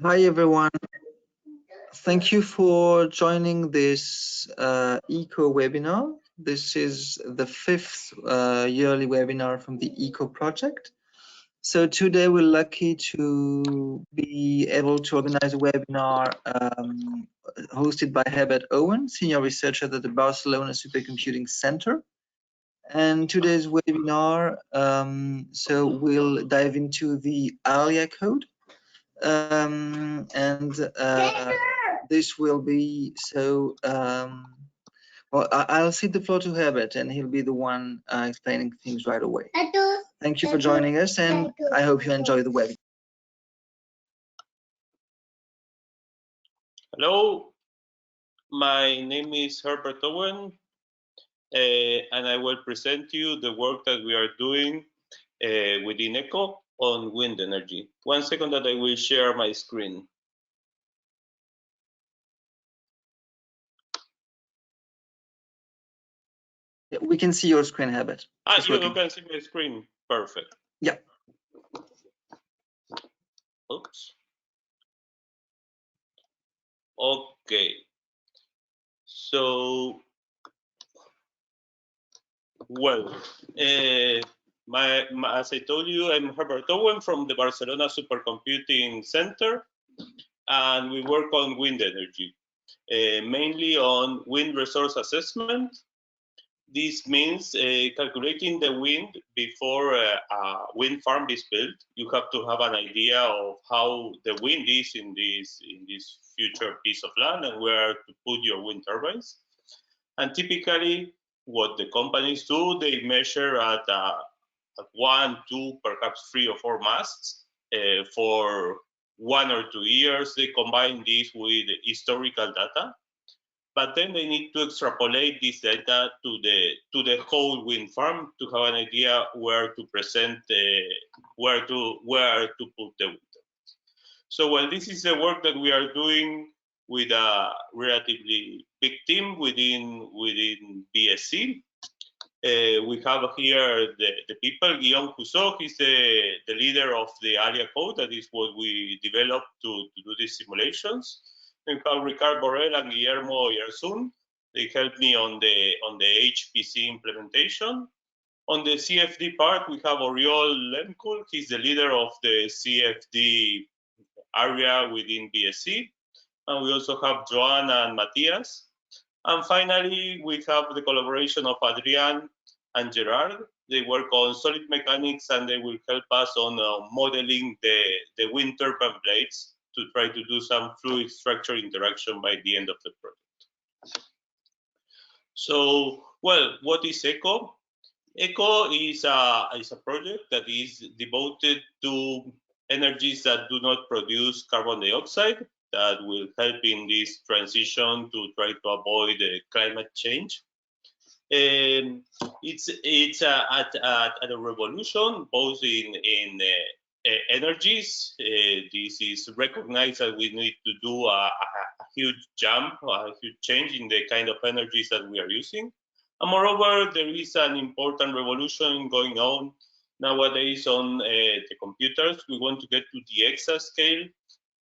Hi, everyone. Thank you for joining this ECO webinar. This is the fifth yearly webinar from the ECO project. So today we're lucky to be able to organize a webinar hosted by Herbert Owen, senior researcher at the Barcelona Supercomputing Center. And today's webinar, so we'll dive into the Alya code. This will be so well, I'll cede the floor to Herbert and he'll be the one explaining things right away. Thank you for joining us and I hope you enjoy the webinar. Hello, my name is Herbert Owen and I will present to you the work that we are doing within EoCoE on wind energy. 1 second that I will share my screen. Yeah, we can see your screen, Herbert. You can see my screen. Perfect. Yeah. Oops. Okay. So, well, as I told you, I'm Herbert Owen from the Barcelona Supercomputing Center, and we work on wind energy, mainly on wind resource assessment. This means calculating the wind before a wind farm is built. You have to have an idea of how the wind is in this future piece of land and where to put your wind turbines. And typically, what the companies do, they measure at 1, 2, perhaps 3 or 4 masts for 1 or 2 years. They combine this with historical data. But then they need to extrapolate this data to the whole wind farm to have an idea where to present, where to put the wind. So well, this is the work that we are doing with a relatively big team within BSc. We have here the people. Guillaume Cousseau, he's the leader of the Alya code. That is what we developed to do these simulations. We have Ricard Borrell and Guillermo Yersun. They helped me on the HPC implementation. On the CFD part, we have Oriol Lemkul. He's the leader of the CFD area within BSc. And we also have Joan and Matthias. And finally, we have the collaboration of Adrian and Gerard. They work on solid mechanics and they will help us on modeling the wind turbine blades to try to do some fluid structure interaction by the end of the project. So, well, what is EoCoE? EoCoE is a project that is devoted to energies that do not produce carbon dioxide, that will help in this transition to try to avoid climate change. It's at a revolution, both in energies. This is recognized that we need to do a huge jump, a huge change in the kind of energies that we are using. And moreover, there is an important revolution going on nowadays on the computers. We want to get to the exascale,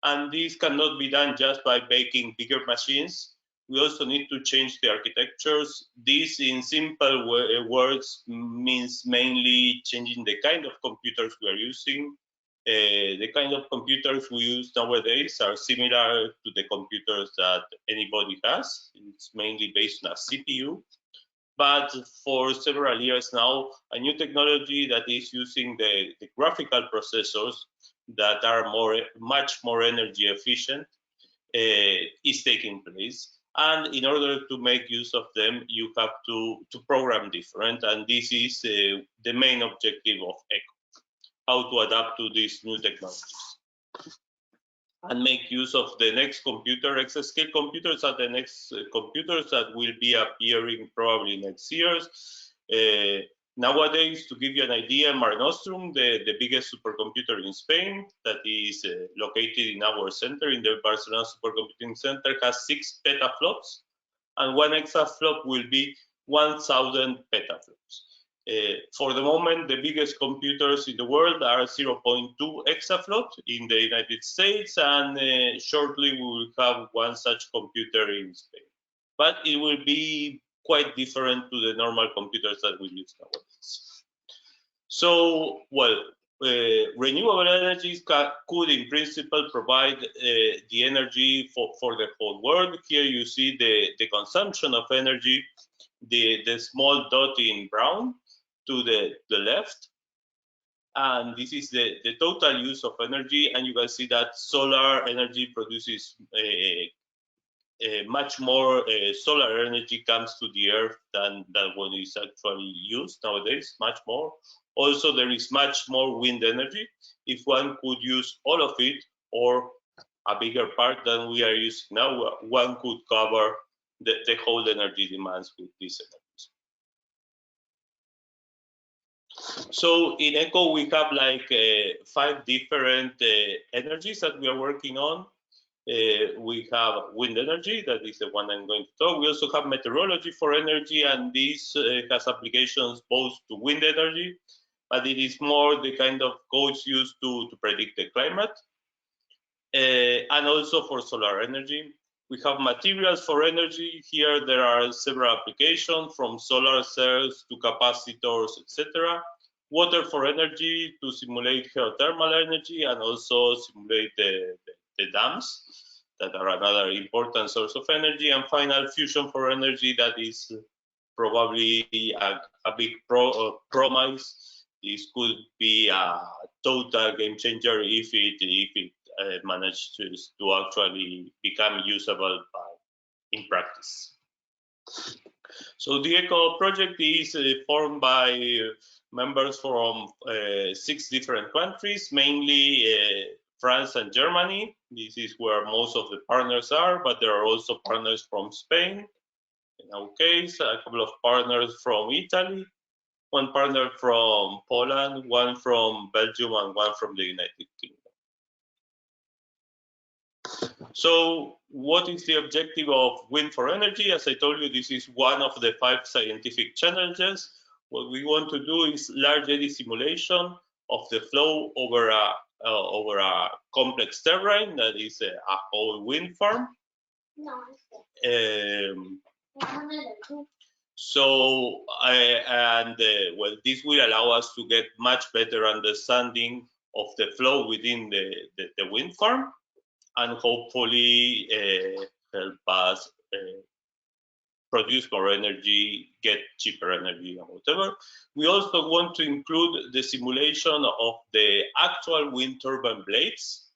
and this cannot be done just by making bigger machines. We also need to change the architectures. This, in simple words, means mainly changing the kind of computers we are using. The kind of computers we use nowadays are similar to the computers that anybody has. It's mainly based on a CPU. But for several years now, a new technology that is using the graphical processors that are much more energy efficient is taking place. And in order to make use of them, you have to program different. And this is the main objective of EoCoE, how to adapt to these new technologies and make use of the next computer. Exascale computers are the next computers that will be appearing probably next years. Nowadays, to give you an idea, Mare Nostrum, the biggest supercomputer in Spain that is located in our center, in the Barcelona Supercomputing Center, has 6 petaflops, and 1 exaflop will be 1,000 petaflops. For the moment, the biggest computers in the world are 0.2 exaflop in the United States, and shortly we will have one such computer in Spain. But it will be quite different to the normal computers that we use nowadays. So, well, renewable energies could in principle provide the energy for the whole world. Here you see the consumption of energy, the small dot in brown to the left. And this is the total use of energy, and you can see that solar energy produces much more solar energy comes to the earth than what is actually used nowadays, much more. Also, there is much more wind energy. If one could use all of it or a bigger part than we are using now, one could cover the whole energy demands with this energies. So in EoCoE, we have like 5 different energies that we are working on. We have wind energy, that is the one I'm going to talk. We also have meteorology for energy, and this has applications both to wind energy, but it is more the kind of codes used to predict the climate, and also for solar energy. We have materials for energy. Here there are several applications, from solar cells to capacitors, etc. Water for energy to simulate geothermal energy and also simulate the dams that are another important source of energy. And final, fusion for energy, that is probably a big promise. This could be a total game changer if it managed to actually become usable in practice. So the EoCoE project is formed by members from 6 different countries, mainly France and Germany. This is where most of the partners are, but there are also partners from Spain, in our case, a couple of partners from Italy, one partner from Poland, one from Belgium, and one from the United Kingdom. So what is the objective of wind for energy? As I told you, this is one of the 5 scientific challenges. What we want to do is large eddy simulation of the flow over a complex turbine, that is a whole wind farm. Well, this will allow us to get much better understanding of the flow within the wind farm, and hopefully help us produce more energy, get cheaper energy, and whatever. We also want to include the simulation of the actual wind turbine blades.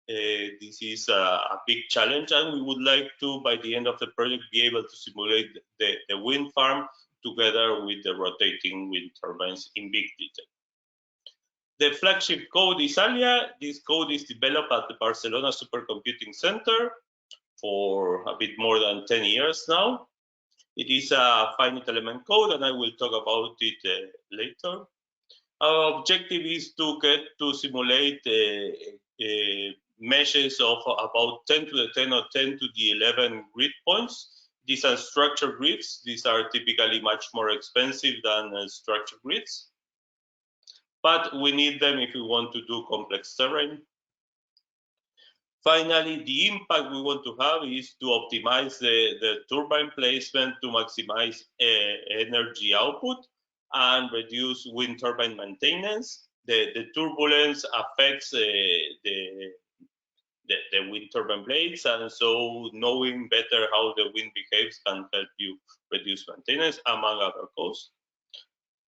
This is a big challenge, and we would like to, by the end of the project, be able to simulate the wind farm together with the rotating wind turbines in big detail. The flagship code is Alya. This code is developed at the Barcelona Supercomputing Center for a bit more than 10 years now. It is a finite element code, and I will talk about it later. Our objective is to get to simulate meshes of about 10 to the 10 or 10 to the 11 grid points. These are structured grids. These are typically much more expensive than structured grids, but we need them if we want to do complex terrain. Finally, the impact we want to have is to optimize the turbine placement to maximize energy output and reduce wind turbine maintenance. The turbulence affects the wind turbine blades, and so knowing better how the wind behaves can help you reduce maintenance, among other costs.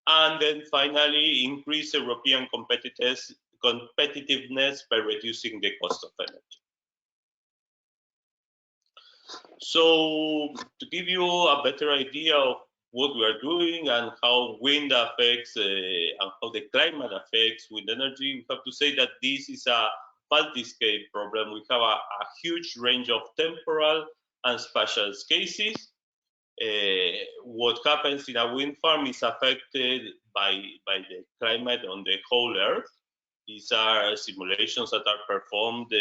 And then finally, increase European competitiveness by reducing the cost of energy. So to give you a better idea of what we are doing and how wind affects and how the climate affects wind energy, we have to say that this is a multi-scale problem. We have a huge range of temporal and spatial cases. What happens in a wind farm is affected by the climate on the whole Earth. These are simulations that are performed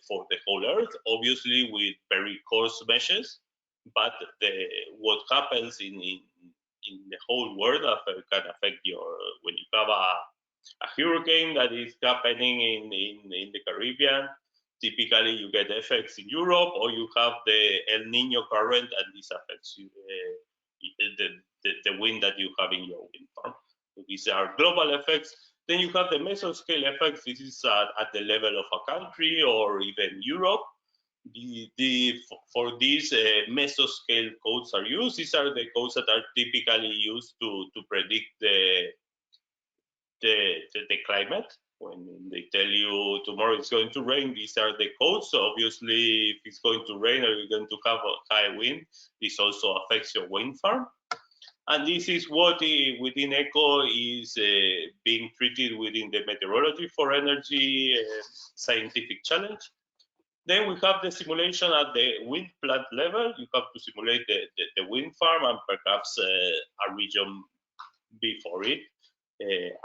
for the whole Earth, obviously with very coarse meshes. But what happens in the whole world can affect when you have a hurricane that is happening in the Caribbean. Typically, you get effects in Europe, or you have the El Nino current, and this affects you, the wind that you have in your wind farm. So these are global effects. Then you have the mesoscale effects. This is at the level of a country or even Europe. For these mesoscale codes are used. These are the codes that are typically used to predict the climate. When they tell you tomorrow it's going to rain, these are the codes. So obviously, if it's going to rain or you're going to have a high wind, this also affects your wind farm. And this is what within EoCoE is being treated within the meteorology for energy scientific challenge. Then we have the simulation at the wind plant level. You have to simulate the wind farm and perhaps a region before it,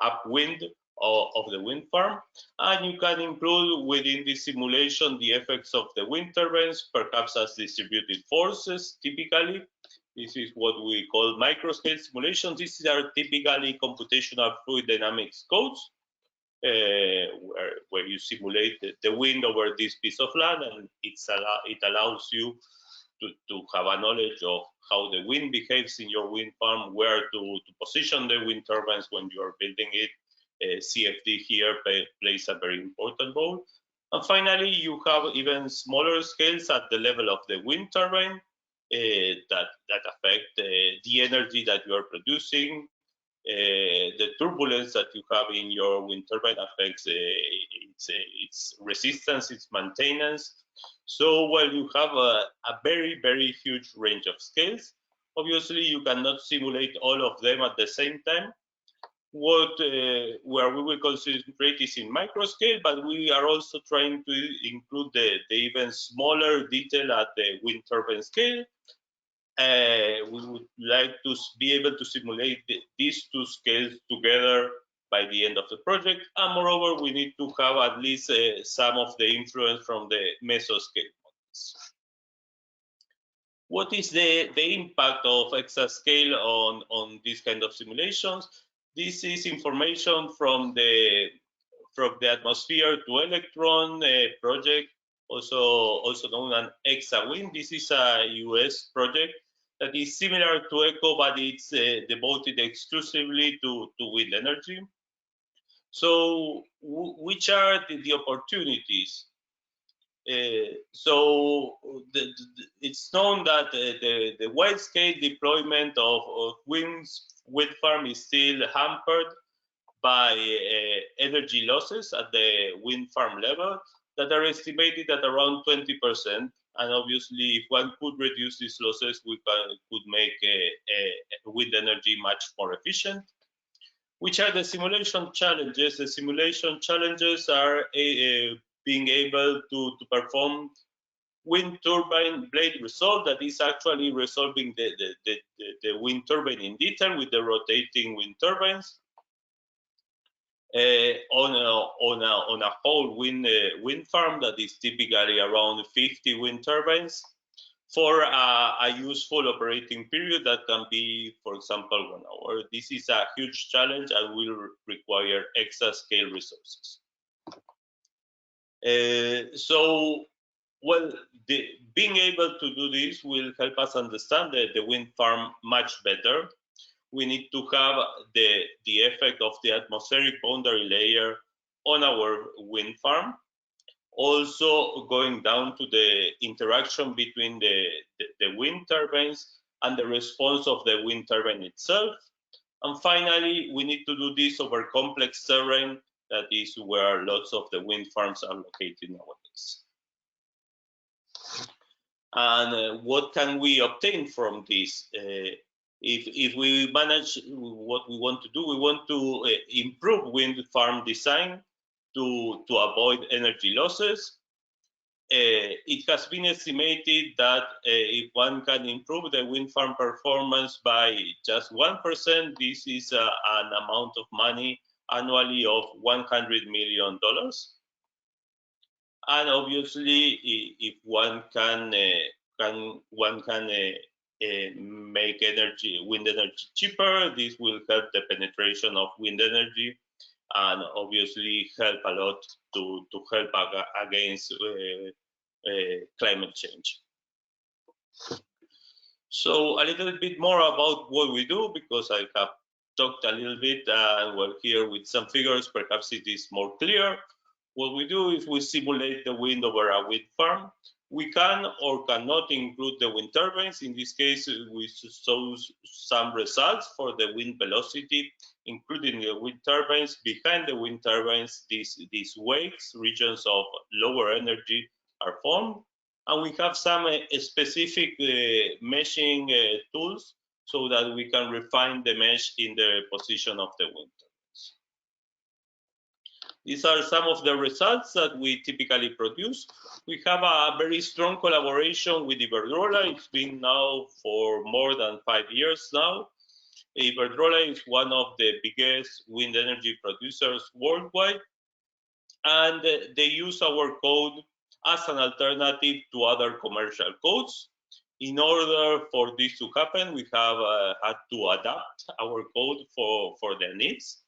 upwind of the wind farm. And you can include within this simulation the effects of the wind turbines, perhaps as distributed forces typically. This is what we call microscale simulations. These are typically computational fluid dynamics codes, where you simulate the wind over this piece of land, and it allows you to have a knowledge of how the wind behaves in your wind farm, where to position the wind turbines when you are building it. CFD here plays a very important role. And finally, you have even smaller scales at the level of the wind turbine that affect the energy that you are producing. The turbulence that you have in your wind turbine affects its resistance, its maintenance. So while you have a very, very huge range of scales, obviously you cannot simulate all of them at the same time. Where we will concentrate is in microscale, but we are also trying to include the even smaller detail at the wind turbine scale. We would like to be able to simulate these two scales together by the end of the project. And moreover, we need to have at least some of the influence from the mesoscale models. What is the impact of Exascale on these kind of simulations? This is information from the atmosphere to electron project, also known as ExaWind. This is a US project that is similar to EoCoE, but it's devoted exclusively to wind energy. So which are the opportunities? So it's known that the wide-scale deployment of wind farm is still hampered by energy losses at the wind farm level that are estimated at around 20%. And obviously, if one could reduce these losses, we could make wind energy much more efficient. Which are the simulation challenges? The simulation challenges are being able to perform wind turbine blade resolve, that is actually resolving the wind turbine in detail with the rotating wind turbines on a whole wind farm that is typically around 50 wind turbines for a useful operating period that can be, for example, 1 hour. This is a huge challenge and will require exascale resources. Being able to do this will help us understand the wind farm much better. We need to have the effect of the atmospheric boundary layer on our wind farm. Also going down to the interaction between the wind turbines and the response of the wind turbine itself. And finally, we need to do this over complex terrain. That is where lots of the wind farms are located nowadays. And what can we obtain from this? If we manage what we want to do, we want to improve wind farm design to avoid energy losses. It has been estimated that if one can improve the wind farm performance by just 1%, this is an amount of money annually of $100 million. And obviously, if one can make wind energy cheaper. This will help the penetration of wind energy and obviously help a lot to help against climate change. So a little bit more about what we do, because I have talked a little bit and we're here with some figures, perhaps it is more clear. What we do is we simulate the wind over a wind farm. We can or cannot include the wind turbines. In this case, we show some results for the wind velocity, including the wind turbines. Behind the wind turbines, these wakes, regions of lower energy, are formed. And we have some specific meshing tools so that we can refine the mesh in the position of the wind turbines. These are some of the results that we typically produce. We have a very strong collaboration with Iberdrola. It's been now for more than 5 years now. Iberdrola is one of the biggest wind energy producers worldwide, and they use our code as an alternative to other commercial codes. In order for this to happen, we have had to adapt our code for their needs.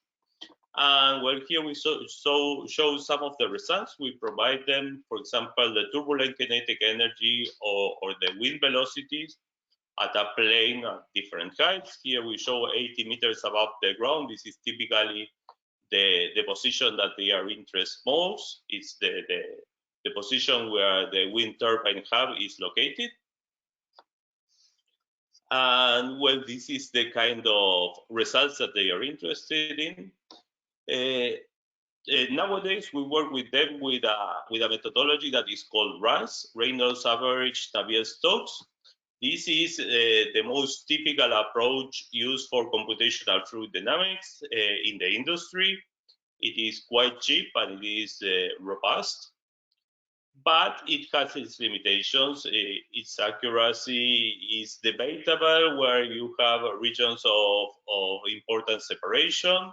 And well, here we show some of the results. We provide them, for example, the turbulent kinetic energy or the wind velocities at a plane at different heights. Here we show 80 meters above the ground. This is typically the position that they are interested most. It's the position where the wind turbine hub is located. And well, this is the kind of results that they are interested in. Nowadays, we work with them with a methodology that is called RAS, Reynolds Averaged Navier Stokes. This is the most typical approach used for computational fluid dynamics in the industry. It is quite cheap and it is robust, but it has its limitations. Its accuracy is debatable, where you have regions of important separation.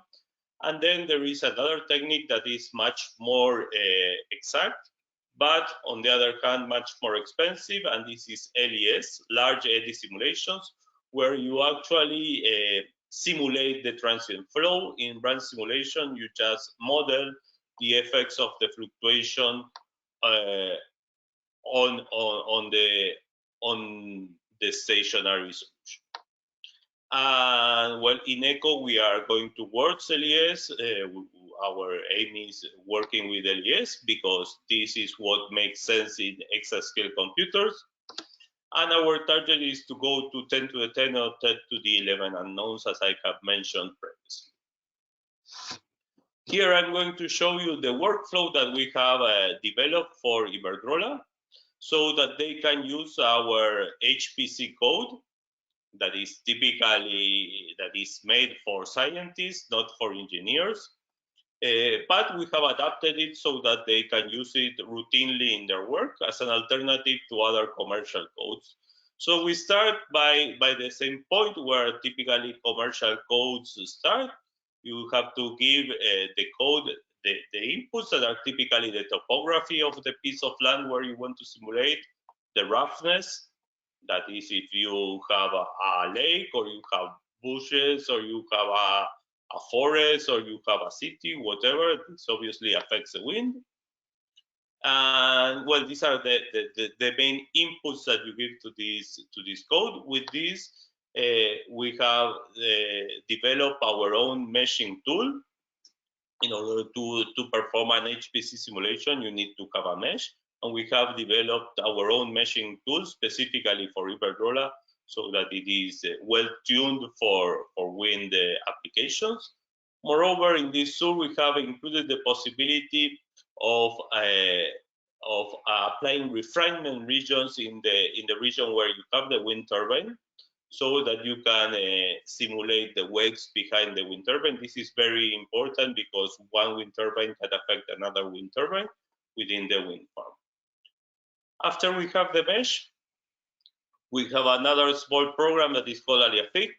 And then there is another technique that is much more exact, but on the other hand, much more expensive, and this is LES, large eddy simulations, where you actually simulate the transient flow. In branch simulation, you just model the effects of the fluctuation on the stationary solution. And well, in ECO, we are going towards LES. Our aim is working with LES because this is what makes sense in exascale computers. And our target is to go to 10 to the 10 or 10 to the 11 unknowns, as I have mentioned previously. Here I'm going to show you the workflow that we have developed for Iberdrola so that they can use our HPC code that is made for scientists, not for engineers. But we have adapted it so that they can use it routinely in their work as an alternative to other commercial codes. So we start by the same point where typically commercial codes start. You have to give the code the inputs that are typically the topography of the piece of land where you want to simulate, the roughness, that is if you have a lake or you have bushes or you have a forest or you have a city, whatever, this obviously affects the wind. And well, these are the main inputs that you give to this code. With this, we have developed our own meshing tool. In order to perform an HPC simulation, you need to have a mesh. And we have developed our own meshing tool specifically for Iberdrola so that it is well tuned for wind applications. Moreover, in this tool, we have included the possibility of applying refinement regions in the region where you have the wind turbine, so that you can simulate the wakes behind the wind turbine. This is very important because one wind turbine can affect another wind turbine within the wind farm. After we have the mesh, we have another small program that is called Alya Fix.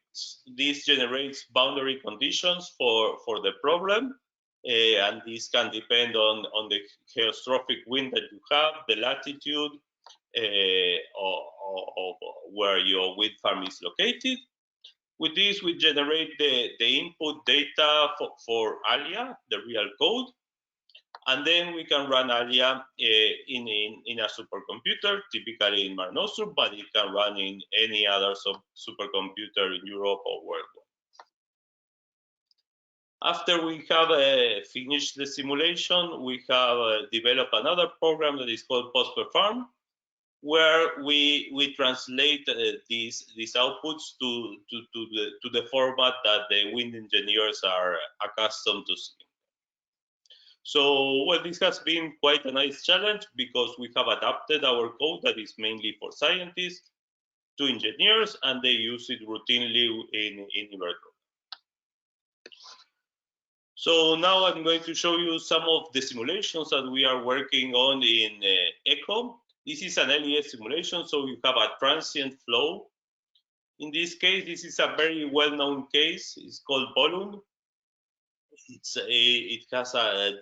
This generates boundary conditions for the problem, and this can depend on the geostrophic wind that you have, the latitude, of where your wind farm is located. With this, we generate the input data for Alya, the real code, and then we can run Alya in a supercomputer, typically in Mare Nostrum, but it can run in any other supercomputer in Europe or worldwide. After we have finished the simulation, we have developed another program that is called PostPerform, where we translate these outputs to the format that the wind engineers are accustomed to seeing. So, well, this has been quite a nice challenge because we have adapted our code that is mainly for scientists to engineers, and they use it routinely in Iberdrola. So now I'm going to show you some of the simulations that we are working on in EoCoE. This is an LES simulation, so you have a transient flow. In this case, this is a very well-known case. It's called bolund. It has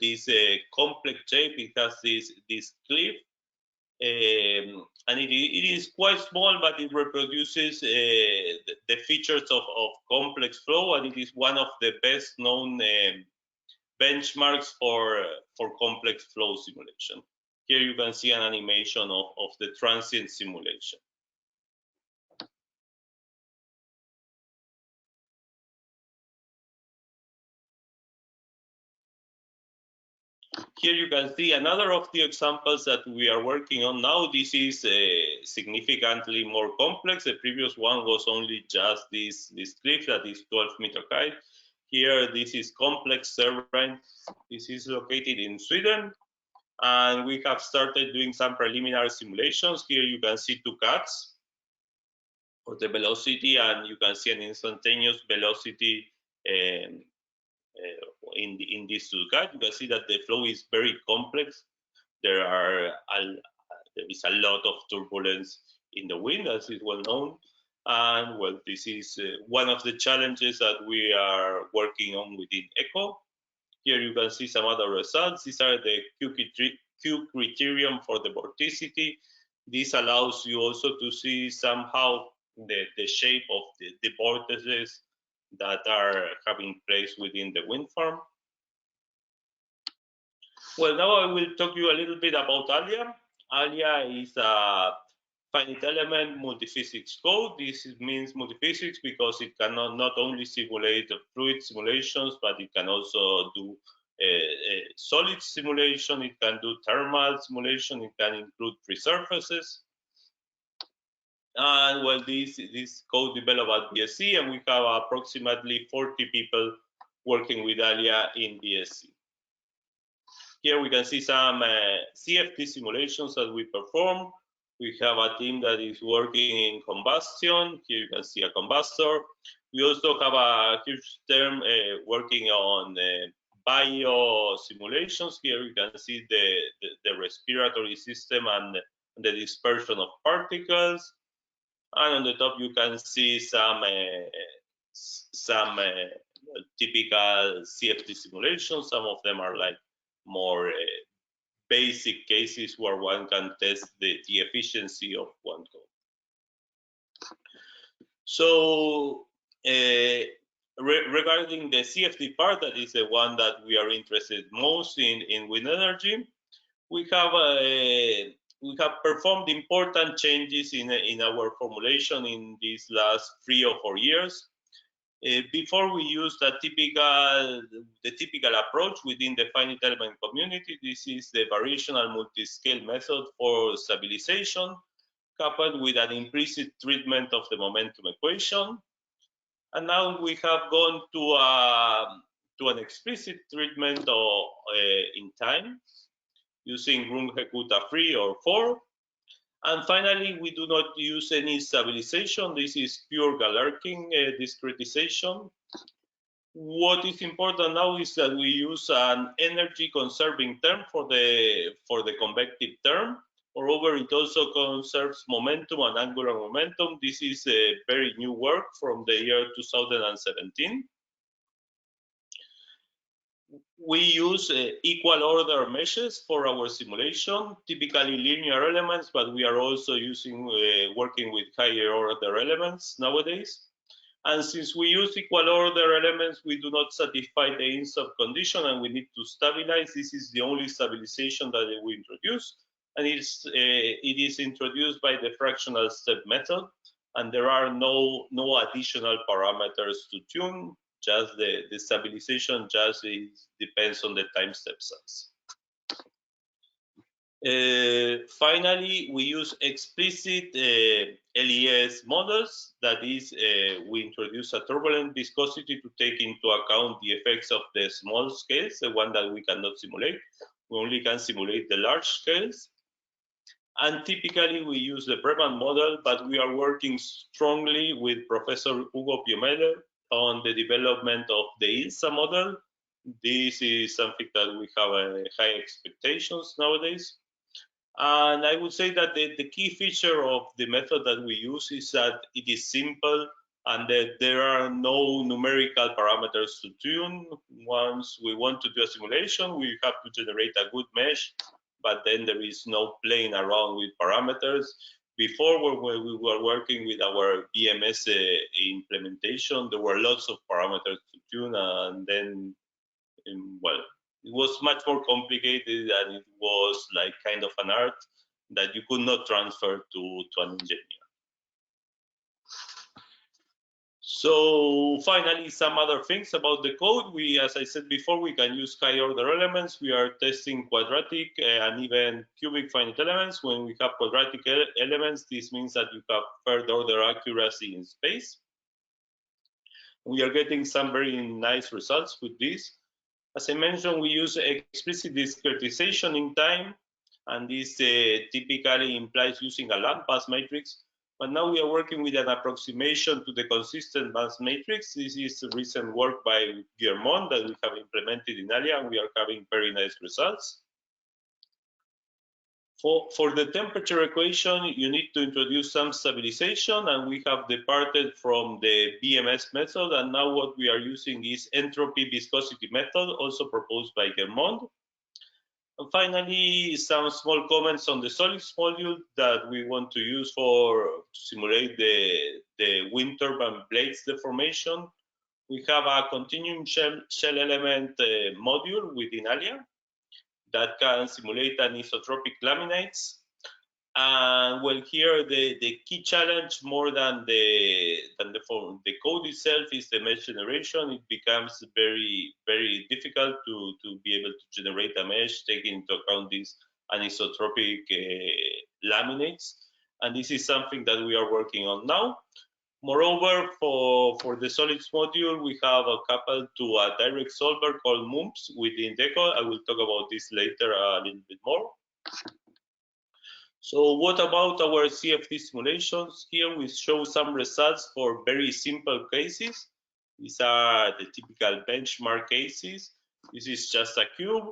this complex shape. It has this cliff, and it is quite small, but it reproduces the features of complex flow, and it is one of the best known benchmarks for complex flow simulation. Here you can see an animation of the transient simulation. Here you can see another of the examples that we are working on now. This is significantly more complex. The previous one was only just this cliff that is 12 meters high. Here, this is complex turbine. This is located in Sweden. And we have started doing some preliminary simulations. Here you can see two cuts for the velocity, and you can see an instantaneous velocity in these two cuts. You can see that the flow is very complex. There is a lot of turbulence in the wind, as is well known. And well, this is one of the challenges that we are working on within EoCoE. Here you can see some other results. These are the Q criterion for the vorticity. This allows you also to see somehow the shape of the vortices that are having place within the wind farm. Well, now I will talk to you a little bit about Alya. Alya is a finite element multiphysics code. This means multiphysics because it can not only simulate fluid simulations, but it can also do solid simulation, it can do thermal simulation, it can include free surfaces. And well, this code developed at BSc, and we have approximately 40 people working with Alya in BSc. Here we can see some CFD simulations that we perform. We have a team that is working in combustion. Here you can see a combustor. We also have a huge team working on bio simulations. Here you can see the respiratory system and the dispersion of particles. And on the top you can see some typical CFD simulations. Some of them are like more basic cases where one can test the efficiency of one code. So regarding the CFD part, that is the one that we are interested most in wind energy, we have performed important changes in our formulation in these last 3 or 4 years. Before we used the typical approach within the finite element community. This is the variational multiscale method for stabilization, coupled with an implicit treatment of the momentum equation. And now we have gone to an explicit treatment in time using Runge-Kutta 3 or 4. And finally, we do not use any stabilization. This is pure Galerkin discretization. What is important now is that we use an energy conserving term for the convective term. Moreover, it also conserves momentum and angular momentum. This is a very new work from the year 2017. We use equal order meshes for our simulation, typically linear elements, but we are also using working with higher order elements nowadays. And since we use equal order elements, we do not satisfy the in-sub condition and we need to stabilize. This is the only stabilization that we introduce. And it is introduced by the fractional step method. And there are no additional parameters to tune. Just the stabilization just depends on the time step size. Finally, we use explicit LES models. That is, we introduce a turbulent viscosity to take into account the effects of the small scales, the one that we cannot simulate. We only can simulate the large scales. And typically, we use the Breman model, but we are working strongly with Professor Hugo Piomeller on the development of the ILSA model. This is something that we have high expectations nowadays. And I would say that the key feature of the method that we use is that it is simple and that there are no numerical parameters to tune. Once we want to do a simulation, we have to generate a good mesh, but then there is no playing around with parameters. Before, when we were working with our BMS implementation, there were lots of parameters to tune, and then, well, it was much more complicated, and it was like kind of an art that you could not transfer to an engineer. So finally, some other things about the code. We, as I said before, we can use high order elements. We are testing quadratic and even cubic finite elements. When we have quadratic elements, this means that you have third order accuracy in space. We are getting some very nice results with this. As I mentioned, we use explicit discretization in time, and this typically implies using a land mass matrix. But now we are working with an approximation to the consistent mass matrix. This is recent work by Guillermont that we have implemented in Alya, and we are having very nice results. For the temperature equation, you need to introduce some stabilization, and we have departed from the BMS method, and now what we are using is entropy viscosity method, also proposed by Guillermont. And finally, some small comments on the solids module that we want to use to simulate the wind turbine blades deformation. We have a continuum shell element module within Alya that can simulate anisotropic laminates. And well, here the key challenge, more than the code itself, is the mesh generation. It becomes very, very difficult to be able to generate a mesh taking into account these anisotropic laminates. And this is something that we are working on now. Moreover, for the solids module, we have a coupled to a direct solver called MUMPS within DECO. I will talk about this later a little bit more. So what about our CFD simulations? Here we show some results for very simple cases. These are the typical benchmark cases. This is just a cube,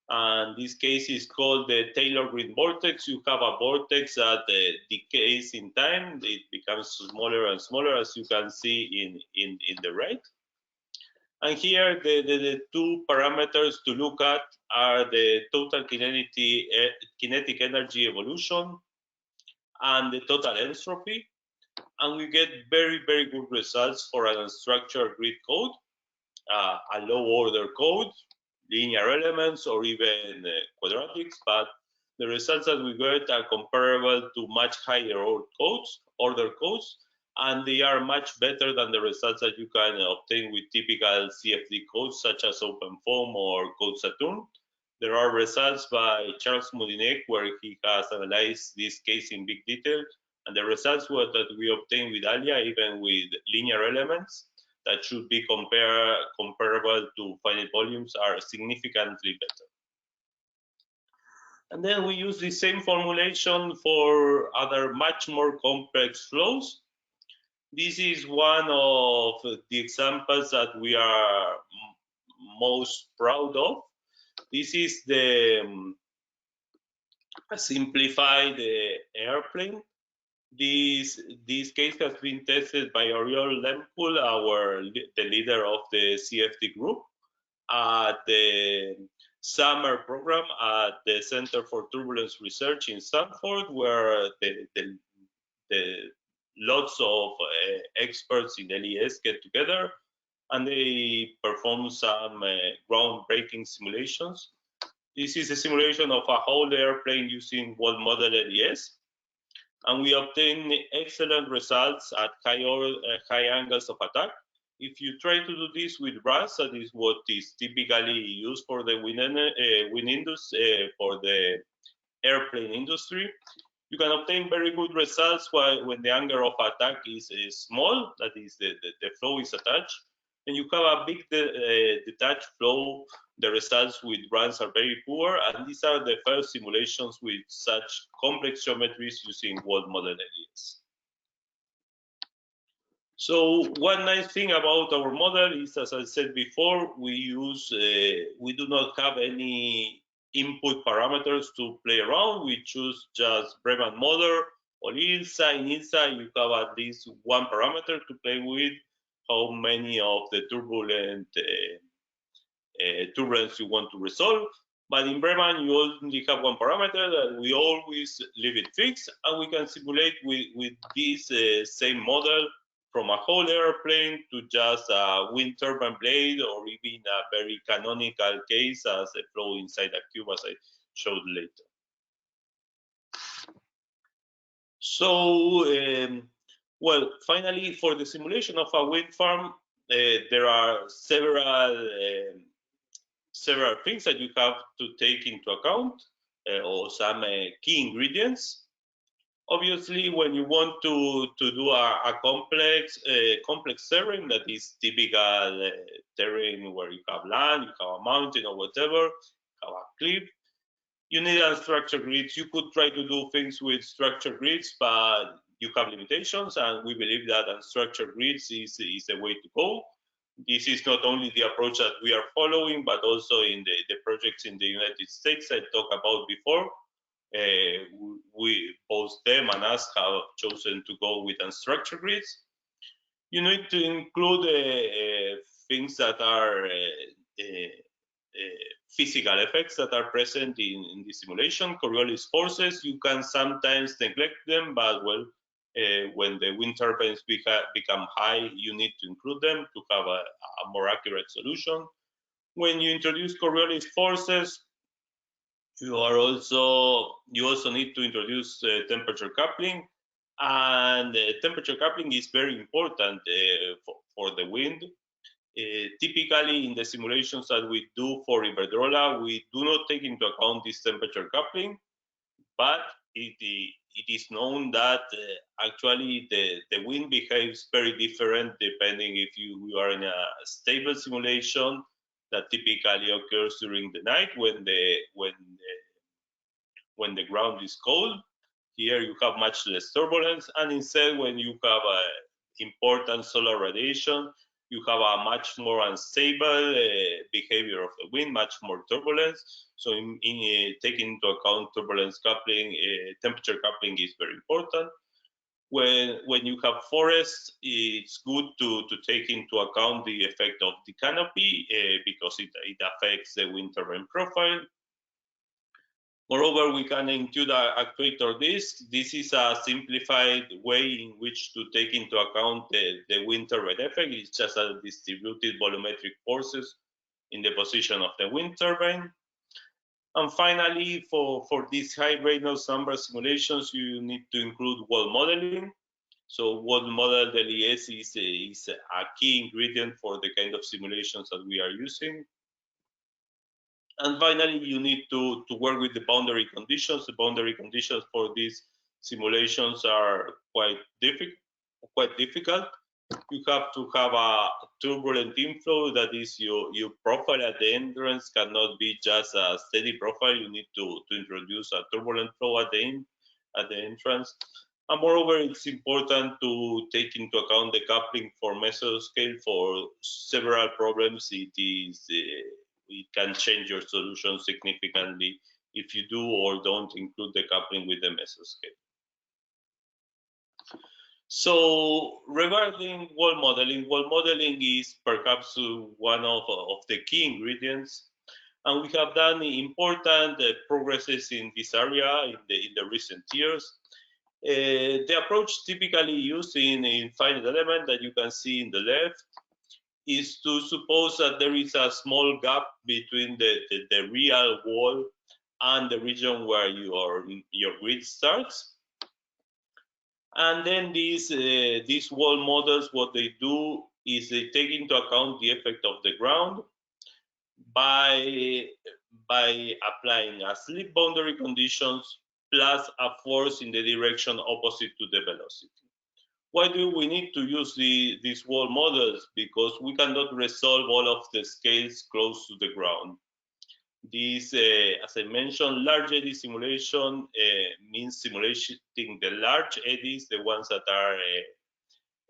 and this case is called the Taylor grid vortex. You have a vortex that decays in time. It becomes smaller and smaller, as you can see in the right. And here the two parameters to look at are the total kinetic energy evolution and the total entropy. And we get very, very good results for an unstructured grid code, a low order code, linear elements, or even quadratics, but the results that we get are comparable to much higher order codes, and they are much better than the results that you can obtain with typical CFD codes such as OpenFOAM or Code Saturn. There are results by Charles Moudinet where he has analyzed this case in big detail, and the results that we obtained with Alya, even with linear elements that should be comparable to finite volumes, are significantly better. And then we use the same formulation for other much more complex flows. This is one of the examples that we are most proud of. This is the simplified airplane. This case has been tested by Oriol Lempul, the leader of the CFD group. at the summer program at the Center for Turbulence Research in Stanford, where the lots of experts in LES get together and they perform some groundbreaking simulations. This is a simulation of a whole airplane using world model LES, and we obtain excellent results at high angles of attack. If you try to do this with RAS, that is what is typically used for the wind industry, for the airplane industry, you can obtain very good results when the angle of attack is small, that is the flow is attached, and you have a big detached flow. The results with runs are very poor, and these are the first simulations with such complex geometries using world model LES. So one nice thing about our model is, as I said before, we do not have any input parameters to play around. We choose just Breman model or ILSA. In ILSA, you have at least one parameter to play with, how many of the turbulence you want to resolve. But in Breman, you only have one parameter that we always leave it fixed, and we can simulate with this same model from a whole airplane to just a wind turbine blade, or even a very canonical case as a flow inside a cube, as I showed later. So, well, finally, for the simulation of a wind farm, there are several things that you have to take into account, or some key ingredients. Obviously, when you want to do a complex terrain, that is typical terrain where you have land, you have a mountain or whatever, you have a cliff, you need unstructured grids. You could try to do things with structured grids, but you have limitations, and we believe that unstructured grids is the way to go. This is not only the approach that we are following, but also in the projects in the United States I talked about before. We, both them and us, have chosen to go with unstructured grids. You need to include things that are physical effects that are present in the simulation. Coriolis forces, you can sometimes neglect them, but well, when the wind turbines become high, you need to include them to have a more accurate solution. When you introduce Coriolis forces, you also need to introduce temperature coupling, and temperature coupling is very important for the wind. Typically, in the simulations that we do for Iberdrola, we do not take into account this temperature coupling, but it is known that actually the wind behaves very different depending if you are in a stable simulation that typically occurs during the night when the ground is cold. Here you have much less turbulence, and instead when you have important solar radiation, you have a much more unstable behavior of the wind, much more turbulence. So in taking into account turbulence coupling, temperature coupling is very important. When you have forests, it's good to take into account the effect of the canopy because it affects the wind turbine profile. Moreover, we can include an actuator disk. This is a simplified way in which to take into account the wind turbine effect. It's just a distributed volumetric forces in the position of the wind turbine. And finally, for these high Reynolds number simulations, you need to include world modeling. So world model LES is a key ingredient for the kind of simulations that we are using. And finally, you need to work with the boundary conditions. The boundary conditions for these simulations are quite difficult. You have to have a turbulent inflow, that is your profile at the entrance cannot be just a steady profile. You need to introduce a turbulent flow at the entrance. And moreover, it's important to take into account the coupling for mesoscale. For several problems, it can change your solution significantly if you do or don't include the coupling with the mesoscale. So regarding wall modeling is perhaps one of the key ingredients, and we have done important progresses in this area in the recent years. The approach typically used in finite element that you can see in the left is to suppose that there is a small gap between the real wall and the region where your grid starts. And then these wall models, what they do is they take into account the effect of the ground by applying a slip boundary conditions plus a force in the direction opposite to the velocity. Why do we need to use these wall models? Because we cannot resolve all of the scales close to the ground. This, as I mentioned, large eddy simulation means simulating the large eddies, the ones that are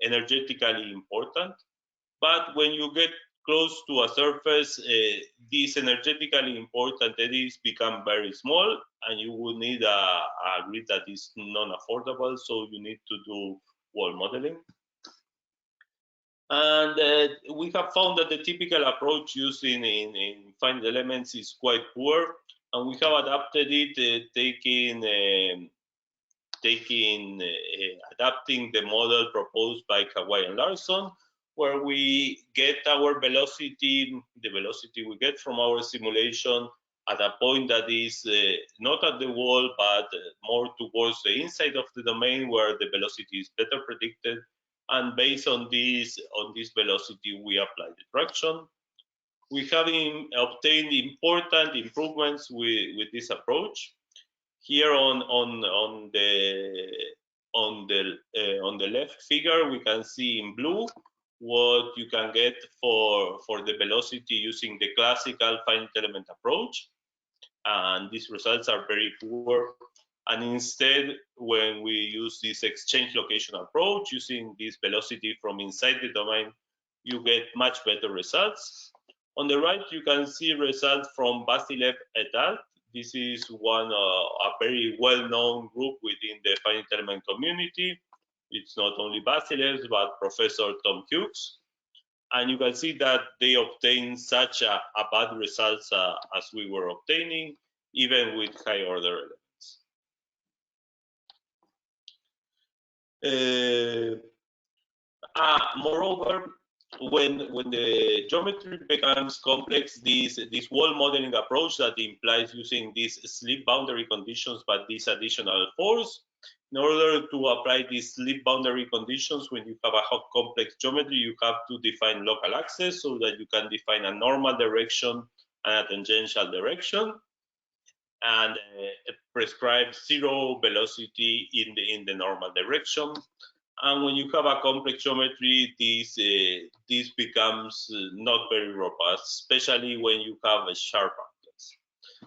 energetically important. But when you get close to a surface, these energetically important eddies become very small, and you will need a grid that is non-affordable, so you need to do wall modeling. And we have found that the typical approach used in finite elements is quite poor, and we have adapted it, adapting the model proposed by Kawai and Larson, where we get our velocity, the velocity we get from our simulation at a point that is not at the wall, but more towards the inside of the domain where the velocity is better predicted. And based on this velocity, we apply the traction. We have obtained important improvements with this approach. Here on the left figure, we can see in blue what you can get for the velocity using the classical finite element approach, and these results are very poor. And instead, when we use this exchange location approach, using this velocity from inside the domain, you get much better results. On the right, you can see results from Vasilev et al. This is a very well-known group within the finite element community. It's not only Vasilev's, but Professor Tom Hughes. And you can see that they obtained such a bad results as we were obtaining, even with high order elements. Moreover, when the geometry becomes complex, this wall modeling approach that implies using these slip boundary conditions, but this additional force, in order to apply these slip boundary conditions, when you have a complex geometry, you have to define local axes so that you can define a normal direction and a tangential direction, and prescribe zero velocity in the normal direction. And when you have a complex geometry, this becomes not very robust, especially when you have a sharp angles.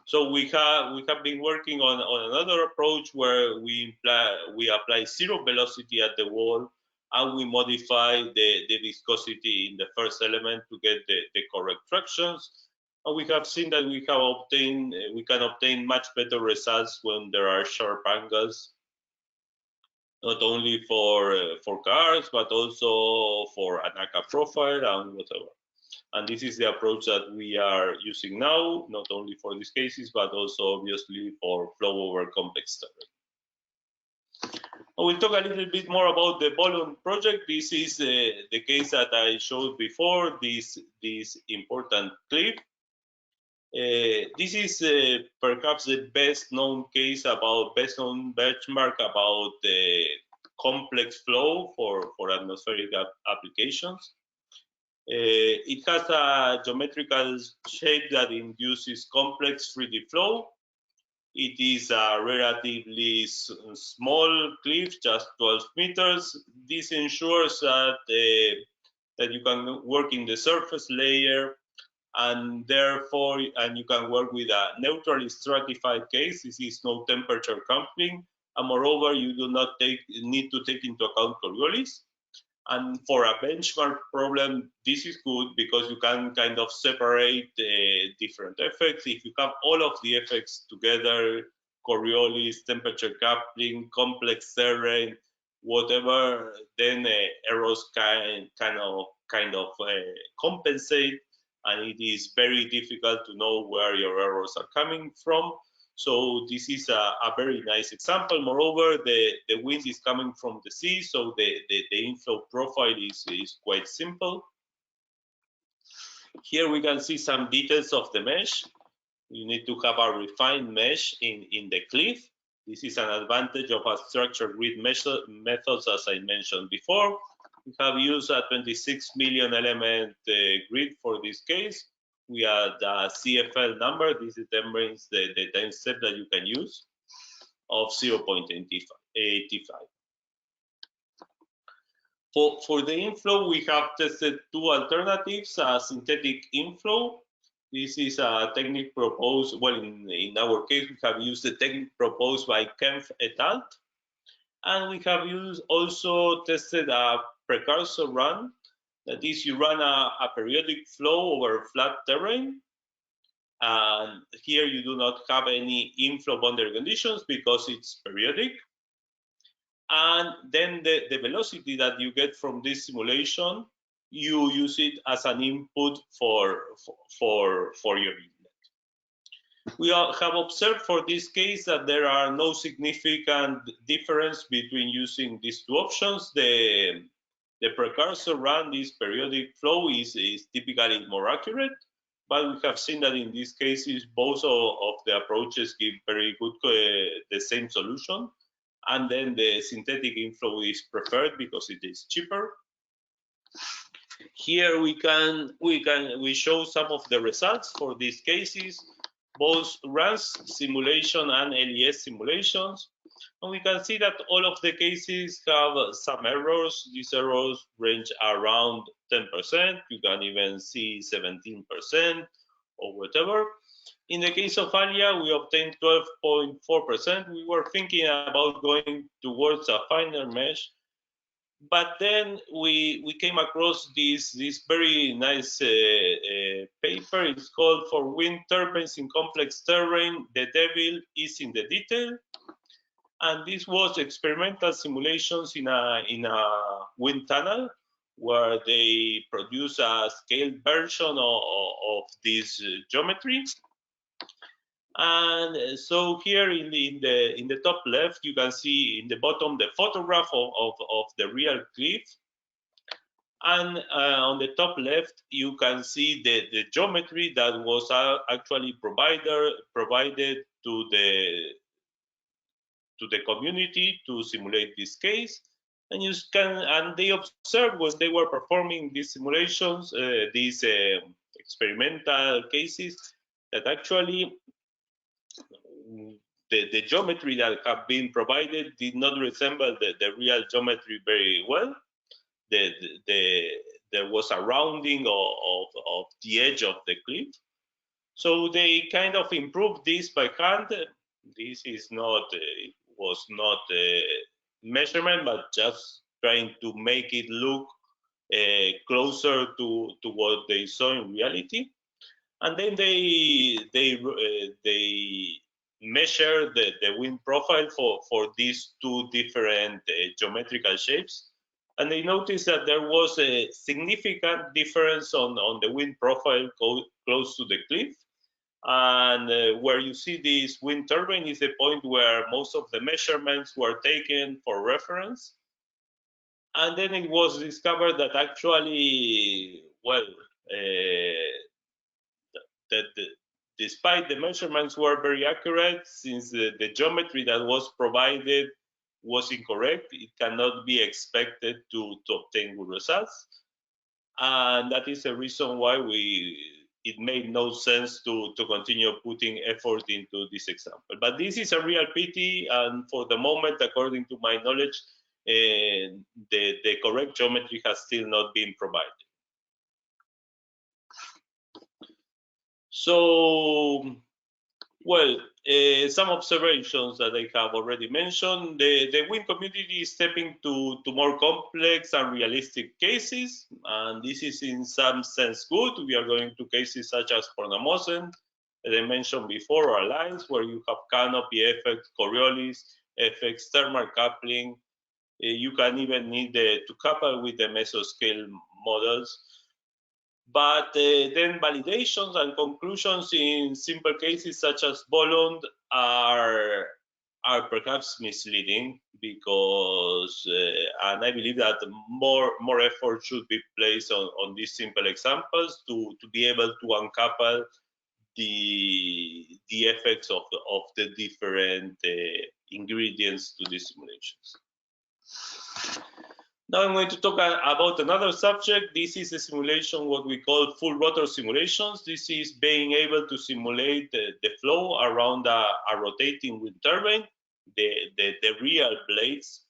So we have been working on another approach where we apply zero velocity at the wall, and we modify the viscosity in the first element to get the correct tractions. And we have seen that we can obtain much better results when there are sharp angles, not only for cars, but also for an ACA profile and whatever. And this is the approach that we are using now, not only for these cases, but also obviously for flow over complex terrain. I will talk a little bit more about the bolund project. This is the case that I showed before, this important cliff. This is perhaps the best known benchmark about the complex flow for atmospheric applications. It has a geometrical shape that induces complex 3D flow. It is a relatively small cliff, just 12 meters. This ensures that you can work in the surface layer, and therefore, you can work with a neutrally stratified case. This is no temperature coupling, and moreover, you do not need to take into account Coriolis. And for a benchmark problem, this is good because you can kind of separate different effects. If you have all of the effects together, Coriolis, temperature coupling, complex terrain, whatever, then errors kind of compensate, and it is very difficult to know where your errors are coming from. So this is a very nice example. Moreover, the wind is coming from the sea, so the inflow profile is quite simple. Here we can see some details of the mesh. You need to have a refined mesh in the cliff. This is an advantage of a structured grid methods, as I mentioned before. We have used a 26 million element grid for this case. We have the CFL number. This determines the time step that you can use of 0.85. For the inflow, we have tested two alternatives, a synthetic inflow. This is a technique proposed, well, in our case, we have used the technique proposed by Kempf et al. And we have also tested a precursor run. That is, you run a periodic flow over flat terrain. And here you do not have any inflow boundary conditions because it's periodic. And then the velocity that you get from this simulation, you use it as an input for your inlet. We have observed for this case that there are no significant difference between using these two options. The precursor run, this periodic flow, is typically more accurate, but we have seen that in these cases, both of the approaches give very good the same solution. And then the synthetic inflow is preferred because it is cheaper. Here we show some of the results for these cases, both RANS simulation and LES simulations. And we can see that all of the cases have some errors. These errors range around 10%. You can even see 17% or whatever. In the case of Alya, we obtained 12.4%. We were thinking about going towards a finer mesh, but then we came across this very nice paper. It's called "For Wind Turbines in Complex Terrain, the Devil is in the Detail." And this was experimental simulations in a wind tunnel where they produce a scaled version of this geometry. And so here in the top left, you can see in the bottom the photograph of the real cliff. And on the top left, you can see the geometry that was actually provided to the community to simulate this case. And they observed when they were performing these simulations, these experimental cases, that actually the geometry that have been provided did not resemble the real geometry very well. There was a rounding of the edge of the cliff. So they kind of improved this by hand. This is was not a measurement, but just trying to make it look closer to what they saw in reality. And then they measure the wind profile for these two different geometrical shapes. And they noticed that there was a significant difference on the wind profile close to the cliff. And where you see this wind turbine is the point where most of the measurements were taken for reference. And then it was discovered that actually, well, despite the measurements were very accurate, since the geometry that was provided was incorrect, it cannot be expected to obtain good results. And that is the reason why it made no sense to continue putting effort into this example. But this is a real pity, and for the moment, according to my knowledge, the correct geometry has still not been provided. So, well, some observations that I have already mentioned. The wind community is stepping to more complex and realistic cases, and this is in some sense good. We are going to cases such as Fornamosen, that I mentioned before, or lines where you have canopy effects, Coriolis effects, thermal coupling, You can even need to couple with the mesoscale models. But then validations and conclusions in simple cases such as bolund are perhaps misleading, because and I believe that more effort should be placed on these simple examples to be able to uncouple the effects of the different ingredients to these simulations. Now I'm going to talk about another subject. This is a simulation, what we call full rotor simulations. This is being able to simulate the flow around a rotating wind turbine, the real blades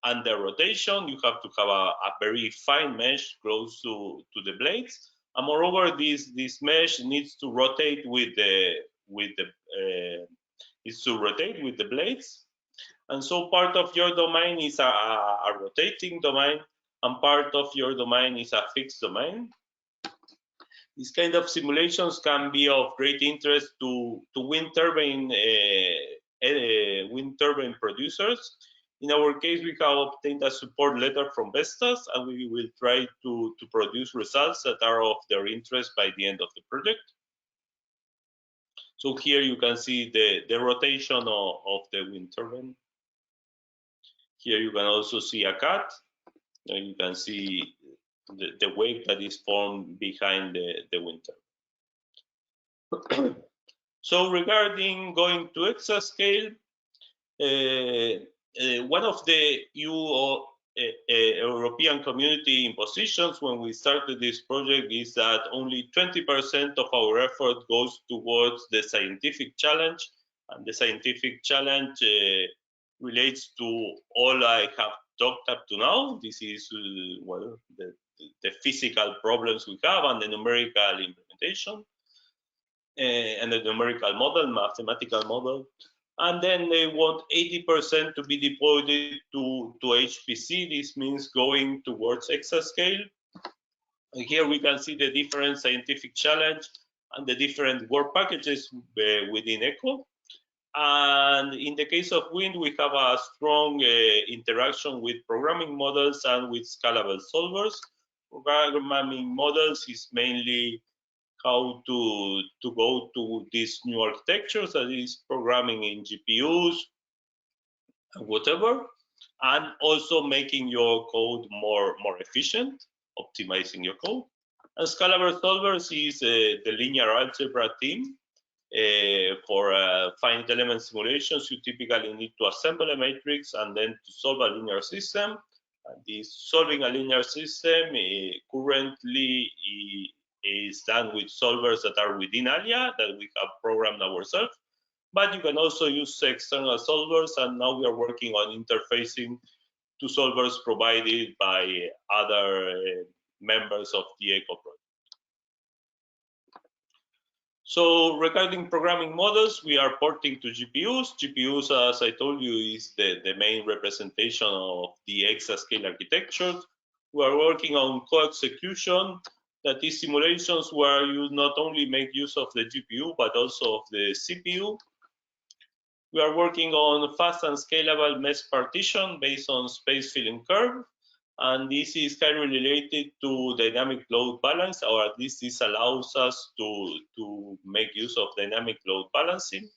and the rotation. You have to have a very fine mesh close to the blades. And moreover, this mesh needs to rotate with the blades. And so part of your domain is a rotating domain, and part of your domain is a fixed domain. These kind of simulations can be of great interest to wind turbine producers. In our case, we have obtained a support letter from Vestas, and we will try to produce results that are of their interest by the end of the project. So here you can see the rotation of the wind turbine. Here you can also see a cut. And you can see the wave that is formed behind the wind turbine. So regarding going to Exascale, one of the European community impositions when we started this project is that only 20% of our effort goes towards the scientific challenge, and the scientific challenge relates to all I have talked up to now. This is well, the physical problems we have and the numerical implementation and the numerical model, mathematical model. And then they want 80% to be deployed to HPC. This means going towards Exascale. And here we can see the different scientific challenge and the different work packages within EoCoE. And in the case of wind, we have a strong interaction with programming models and with scalable solvers. Programming models is mainly how to go to these new architectures, that is programming in GPUs and whatever, and also making your code more efficient, optimizing your code. And scalable solvers is the linear algebra team. For finite element simulations, you typically need to assemble a matrix and then to solve a linear system. And this solving a linear system currently is done with solvers that are within Alya that we have programmed ourselves. But you can also use external solvers, and now we are working on interfacing to solvers provided by other members of the EoCoE project. So regarding programming models, we are porting to GPUs. GPUs, as I told you, is the main representation of the Exascale architecture. We are working on co-execution, that is simulations where you not only make use of the GPU, but also of the CPU. We are working on fast and scalable mesh partition based on space filling curve. And this is kind of related to dynamic load balance, or at least this allows us to make use of dynamic load balancing.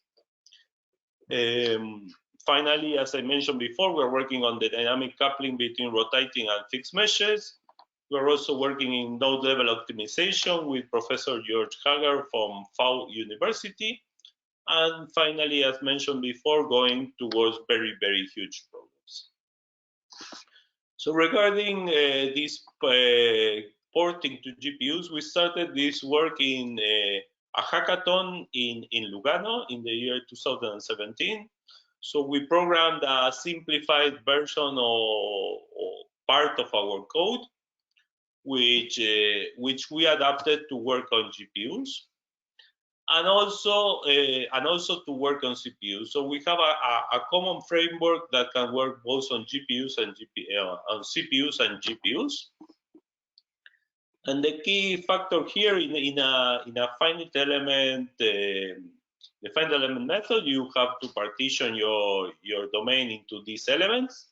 Finally, as I mentioned before, we're working on the dynamic coupling between rotating and fixed meshes. We're also working in node level optimization with Professor George Hager from FAU University. And finally, as mentioned before, going towards very, very huge problems. So regarding this porting to GPUs, we started this work in a hackathon in Lugano in the year 2017. So we programmed a simplified version of part of our code, which we adapted to work on GPUs. And also to work on CPUs. So we have a common framework that can work both on GPUs and on CPUs and GPUs. And the key factor here in a finite element, the finite element method, you have to partition your domain into these elements.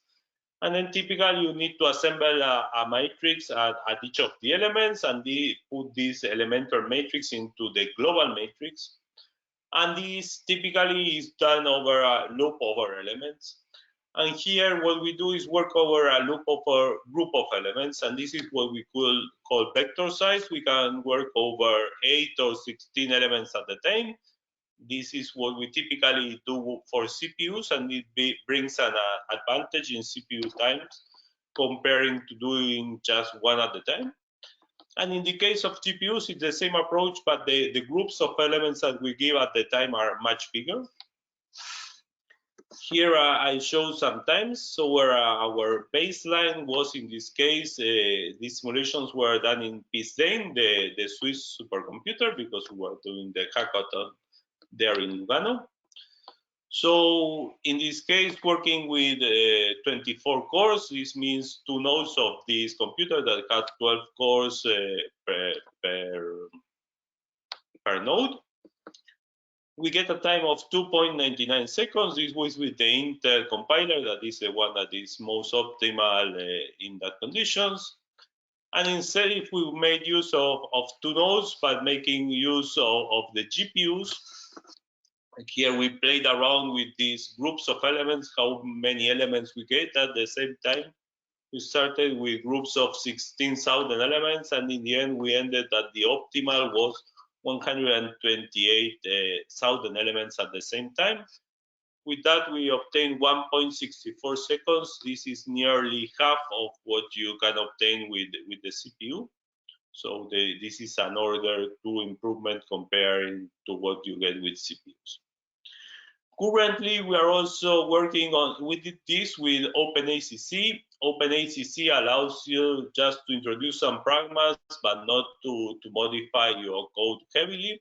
And then typically you need to assemble a matrix at each of the elements, and put this elemental matrix into the global matrix. And this typically is done over a loop over elements. And here what we do is work over a loop over group of elements, and this is what we could call vector size. We can work over 8 or 16 elements at a time. This is what we typically do for CPUs, and it brings an advantage in CPU times comparing to doing just one at a time. And in the case of GPUs, it's the same approach, but the groups of elements that we give at the time are much bigger. Here I show some times. So where our baseline was, in this case, these simulations were done in Pisdane, the Swiss supercomputer, because we were doing the hackathon there in Lugano. So in this case, working with 24 cores, this means 2 nodes of this computer that has 12 cores per node. We get a time of 2.99 seconds. This was with the Intel compiler, that is the one that is most optimal in that conditions. And instead, if we made use of 2 nodes, but making use of the GPUs, here we played around with these groups of elements, how many elements we get at the same time. We started with groups of 16,000 elements, and in the end, we ended that the optimal was 128,000 elements at the same time. With that, we obtained 1.64 seconds. This is nearly half of what you can obtain with the CPU. So this is an order 2 improvement comparing to what you get with CPUs. Currently, we are also working on, we did this with OpenACC. OpenACC allows you just to introduce some pragmas, but not to modify your code heavily.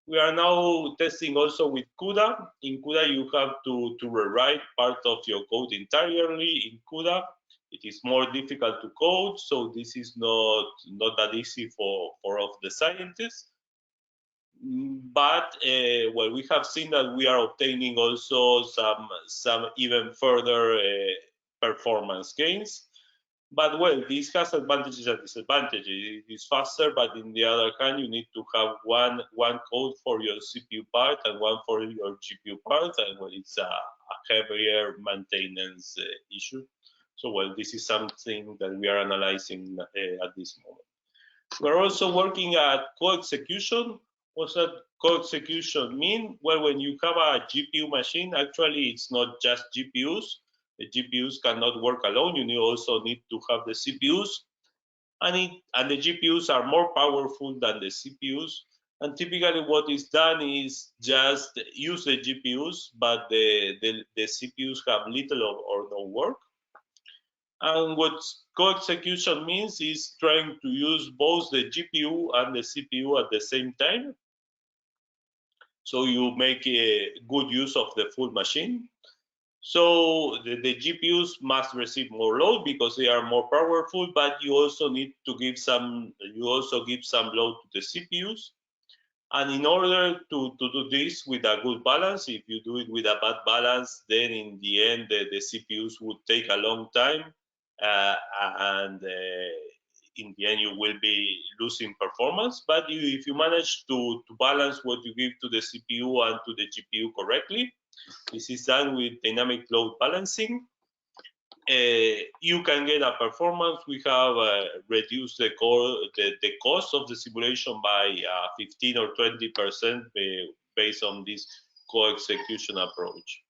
We are now testing also with CUDA. In CUDA, you have to rewrite part of your code entirely in CUDA. It is more difficult to code, so this is not that easy for all of the scientists. But well, we have seen that we are obtaining also some even further performance gains. But well, this has advantages and disadvantages. It is faster, but in the other hand, you need to have one code for your CPU part and one for your GPU part, and well, it's a heavier maintenance issue. So well, this is something that we are analyzing at this moment. We're also working at co-execution. What's that co-execution mean? Well, when you have a GPU machine, actually it's not just GPUs. The GPUs cannot work alone. You also need to have the CPUs, and the GPUs are more powerful than the CPUs. And typically, what is done is just use the GPUs, but the CPUs have little or no work. And what co-execution means is trying to use both the GPU and the CPU at the same time. So you make a good use of the full machine. So the GPUs must receive more load because they are more powerful, but you also need to give some load to the CPUs. And in order to do this with a good balance, if you do it with a bad balance, then in the end the CPUs would take a long time, and in the end you will be losing performance. But if you manage to balance what you give to the CPU and to the GPU correctly, this is done with dynamic load balancing, you can get a performance. We have reduced the cost of the simulation by 15 or 20% based on this co-execution approach.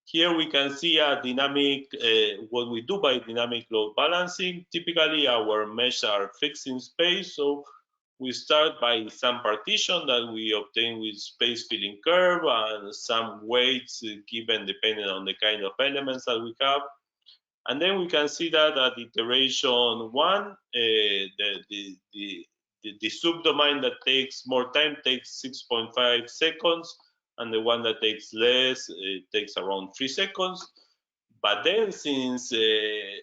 Here we can see a dynamic, what we do by dynamic load balancing. Typically our meshes are fixed in space, so we start by some partition that we obtain with space filling curve and some weights given depending on the kind of elements that we have. And then we can see that at iteration 1, the subdomain that takes more time takes 6.5 seconds, and the one that takes less takes around 3 seconds. But then, since the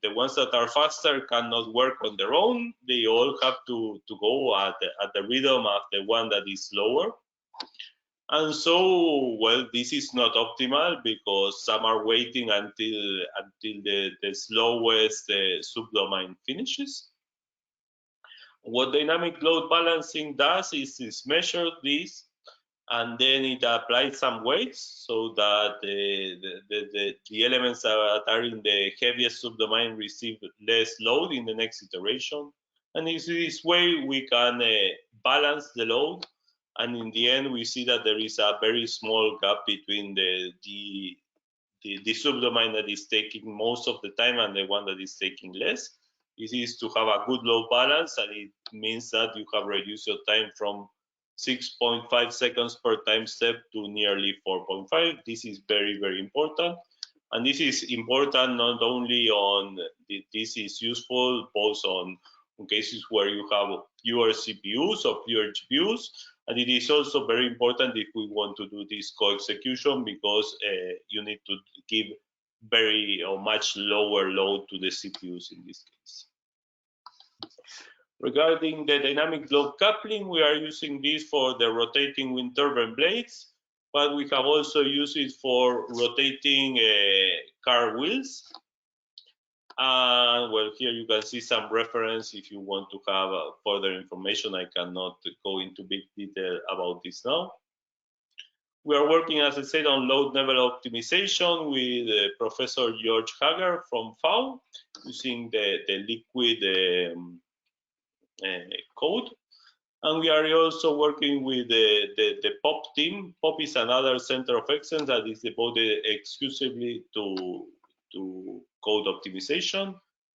ones that are faster cannot work on their own, they all have to go at the rhythm of the one that is slower. And so, well, this is not optimal because some are waiting until the slowest subdomain finishes. What dynamic load balancing does is measure this, and then it applies some weights so that the elements that are in the heaviest subdomain receive less load in the next iteration. And in this way, we can balance the load. And in the end, we see that there is a very small gap between the subdomain that is taking most of the time and the one that is taking less. This is to have a good load balance, and it means that you have reduced your time from 6.5 seconds per time step to nearly 4.5. This is very, very important. And this is important not only on, this is useful both on cases where you have fewer CPUs or fewer GPUs, and it is also very important if we want to do this co-execution, because you need to give very or much lower load to the CPUs in this case. Regarding the dynamic load coupling, we are using this for the rotating wind turbine blades, but we have also used it for rotating car wheels. And well, here you can see some reference if you want to have further information. I cannot go into big detail about this now. We are working, as I said, on load level optimization with Professor George Hager from FAO, using the liquid code. And we are also working with the POP team. POP is another center of excellence that is devoted exclusively to code optimization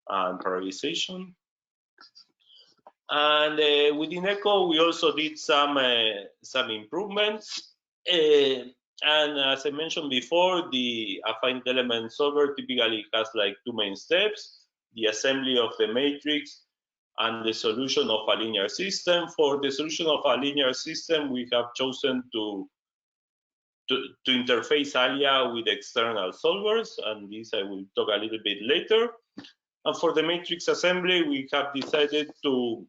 and parallelization. And within EoCoE, we also did some improvements. And as I mentioned before, the finite element solver typically has like two main steps: the assembly of the matrix and the solution of a linear system. For the solution of a linear system, we have chosen to interface Alya with external solvers, and this I will talk a little bit later. And for the matrix assembly, we have decided to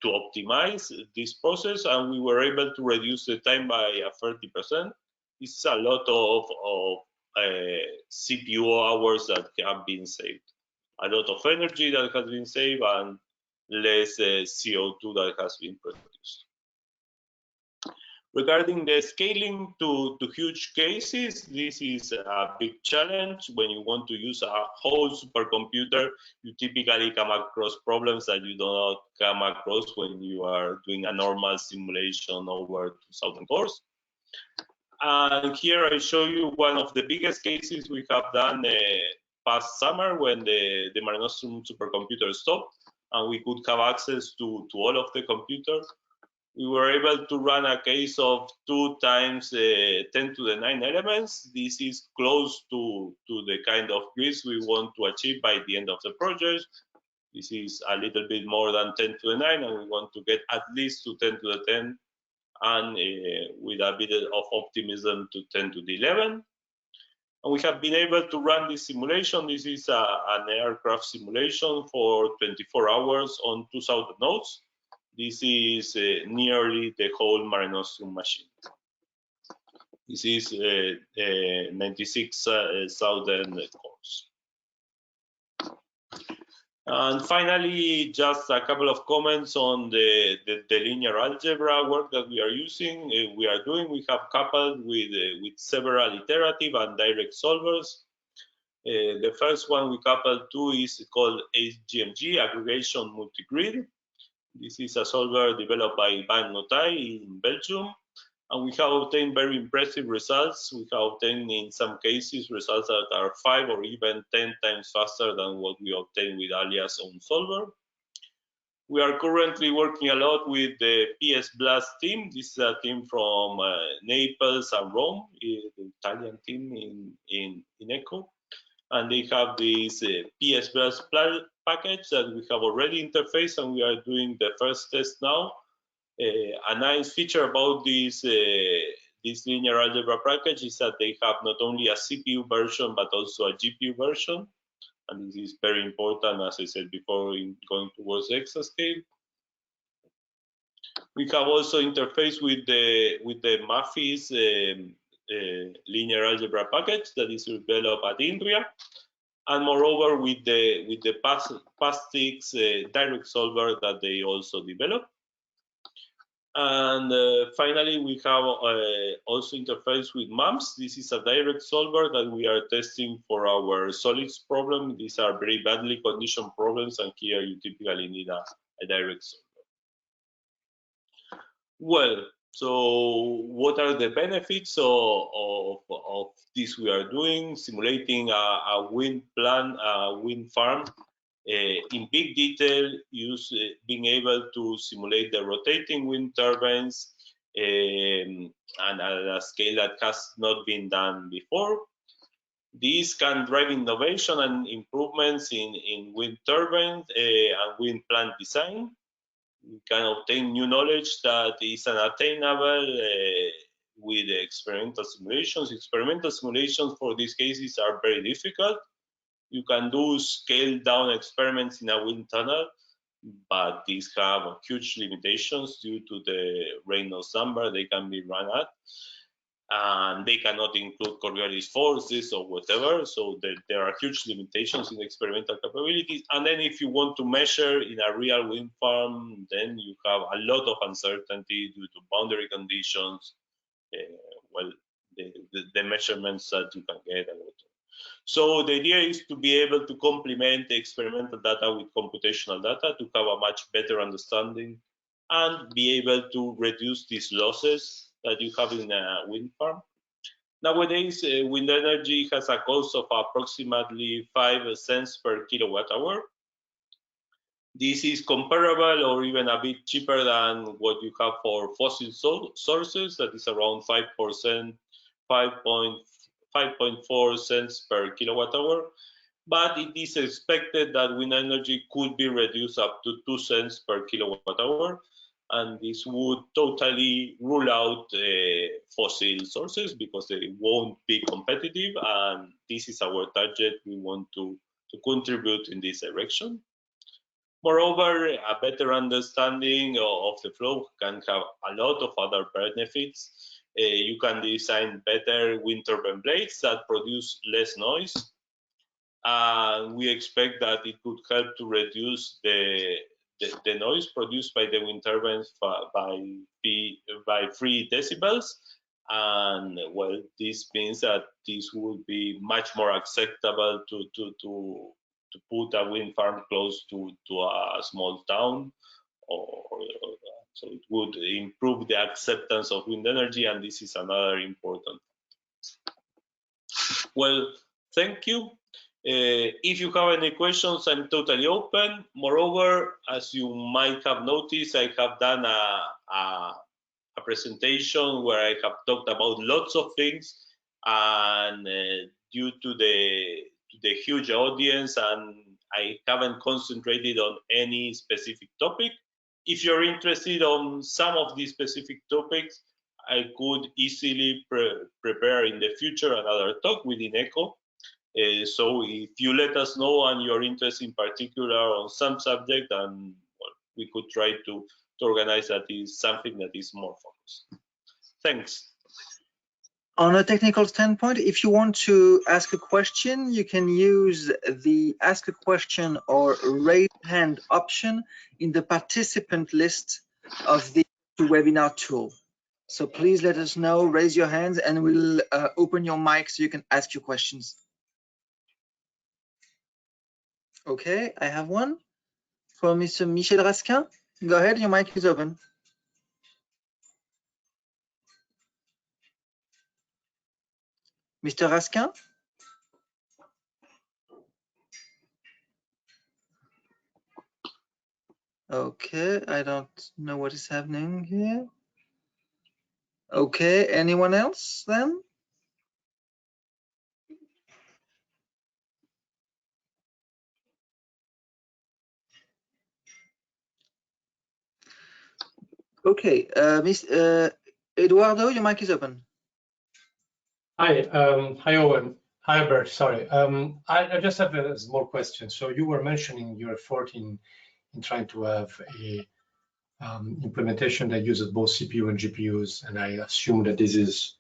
optimize this process, and we were able to reduce the time by 30%. This is a lot of CPU hours that have been saved, a lot of energy that has been saved, and less CO2 that has been produced. Regarding the scaling to huge cases, this is a big challenge. When you want to use a whole supercomputer, you typically come across problems that you do not come across when you are doing a normal simulation over 2,000 cores. And here I show you one of the biggest cases we have done past summer, when the Mare Nostrum supercomputer stopped and we could have access to all of the computers. We were able to run a case of 2 times 10 to the 9 elements. This is close to the kind of grids we want to achieve by the end of the project. This is a little bit more than 10 to the 9, and we want to get at least to 10 to the 10, and with a bit of optimism to 10 to the 11. And we have been able to run this simulation. This is an aircraft simulation for 24 hours on 2,000 nodes. This is nearly the whole Mare Nostrum machine. This is 96,000 cores. And finally, just a couple of comments on the linear algebra work that we are using. We have coupled with several iterative and direct solvers. The first one we coupled to is called HGMG, Aggregation Multigrid. This is a solver developed by Van Notai in Belgium, and we have obtained very impressive results. We have obtained, in some cases, results that are 5 or even 10 times faster than what we obtained with Alya's own solver. We are currently working a lot with the PS Blast team. This is a team from Naples and Rome, the Italian team in EoCoE. And they have this PS Blast package that we have already interfaced, and we are doing the first test now. A nice feature about this linear algebra package is that they have not only a CPU version but also a GPU version, and this is very important, as I said before, in going towards Exascale. We have also interfaced with the MAFIS linear algebra package that is developed at INRIA, and moreover with the PASTIX direct solver that they also developed. And finally, we have also interfaced with MAMS. This is a direct solver that we are testing for our solids problem. These are very badly conditioned problems, and here you typically need a direct solver. Well, so what are the benefits of this we are doing? Simulating a wind plant, a wind farm in big detail, being able to simulate the rotating wind turbines and at a scale that has not been done before. These can drive innovation and improvements in wind turbines and wind plant design. We can obtain new knowledge that is unattainable with experimental simulations. Experimental simulations for these cases are very difficult. You can do scaled down experiments in a wind tunnel, but these have huge limitations due to the Reynolds number they can be run at. And they cannot include Coriolis forces or whatever, so there are huge limitations in experimental capabilities. And then if you want to measure in a real wind farm, then you have a lot of uncertainty due to boundary conditions, well, the measurements that you can get and whatever. So the idea is to be able to complement the experimental data with computational data to have a much better understanding and be able to reduce these losses that you have in a wind farm. Nowadays, wind energy has a cost of approximately 5 cents per kilowatt hour. This is comparable or even a bit cheaper than what you have for fossil sources, that is around 5%, 5.4 cents per kilowatt hour. But it is expected that wind energy could be reduced up to 2 cents per kilowatt hour. And this would totally rule out fossil sources because they won't be competitive, and this is our target. We want to contribute in this direction. Moreover, a better understanding of the flow can have a lot of other benefits. You can design better wind turbine blades that produce less noise. We expect that it could help to reduce the noise produced by the wind turbines by 3 decibels. And well, this means that this will be much more acceptable to put a wind farm close to a small town, so it would improve the acceptance of wind energy, and this is another important. Well, thank you. If you have any questions, I'm totally open. Moreover, as you might have noticed, I have done a presentation where I have talked about lots of things, and due to the huge audience, and I haven't concentrated on any specific topic. If you're interested on some of these specific topics, I could easily prepare in the future another talk within EoCoE. So if you let us know and you're interested in particular on some subject, and well, we could try to organize that is something that is more focused. Thanks. On a technical standpoint, if you want to ask a question, you can use the ask a question or raise hand option in the participant list of the webinar tool. So please let us know, raise your hands, and we'll open your mic so you can ask your questions. Okay, I have one from Mr. Michel Raskin. Go ahead, your mic is open. Mr. Raskin? Okay, I don't know what is happening here. Okay, anyone else then? Okay, Eduardo, your mic is open. Hi, hi Owen. Hi Herbert, sorry. I just have a small question. So you were mentioning your effort in trying to have a implementation that uses both CPU and GPUs, and I assume that this is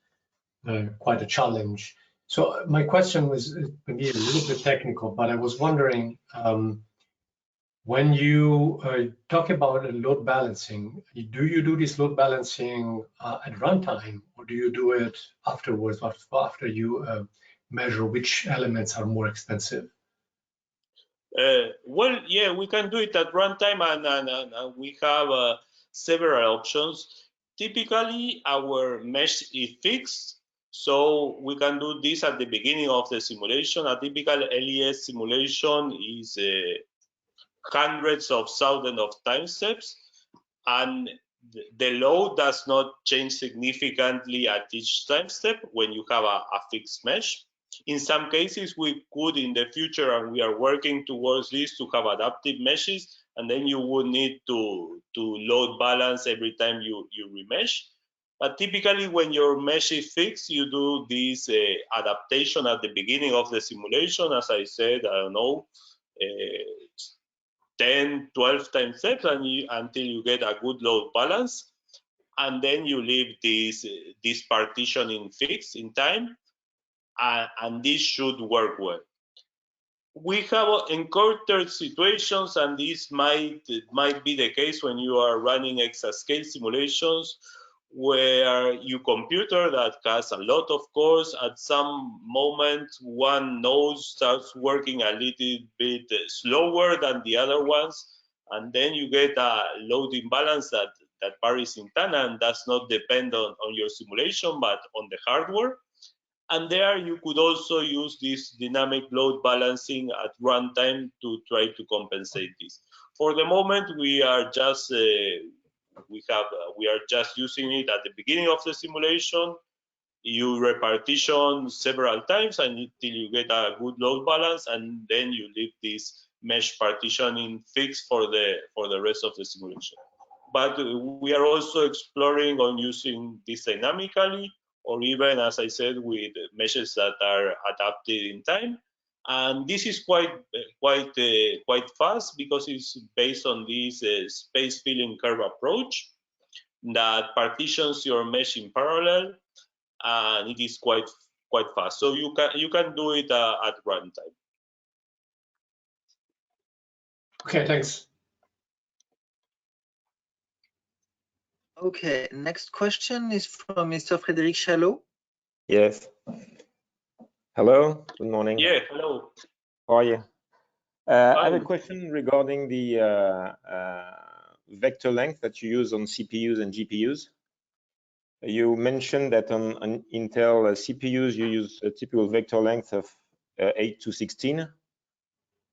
quite a challenge. So my question was maybe a little bit technical, but I was wondering, when you talk about load balancing, do you do this load balancing at runtime, or do you do it afterwards, after you measure which elements are more expensive? Well, yeah, we can do it at runtime, and we have several options. Typically, our mesh is fixed, so we can do this at the beginning of the simulation. A typical LES simulation is hundreds of thousands of time steps, and the load does not change significantly at each time step when you have a fixed mesh. In some cases, we could in the future, and we are working towards this, to have adaptive meshes, and then you would need to load balance every time you remesh. But typically, when your mesh is fixed, you do this adaptation at the beginning of the simulation. As I said, I don't know, 10, 12 time steps until you get a good load balance. And then you leave this partitioning fixed in time, and this should work well. We have encountered situations, and this might be the case when you are running exascale simulations, where your computer that has a lot of cores, at some moment one node starts working a little bit slower than the other ones, and then you get a load imbalance that varies in time and does not depend on your simulation but on the hardware. And there you could also use this dynamic load balancing at runtime to try to compensate this. For the moment, we are just using it at the beginning of the simulation. You repartition several times until you get a good load balance, and then you leave this mesh partitioning fixed for the rest of the simulation. But we are also exploring on using this dynamically, or even, as I said, with meshes that are adapted in time. And this is quite fast, because it's based on this space filling curve approach that partitions your mesh in parallel, and it is quite fast. So you can do it at runtime. Okay, thanks. Okay, next question is from Mr. Frédéric Chalot. Yes. Hello, good morning. Yeah, hello. How are you? I have a question regarding the vector length that you use on CPUs and GPUs. You mentioned that on Intel CPUs, you use a typical vector length of 8 to 16.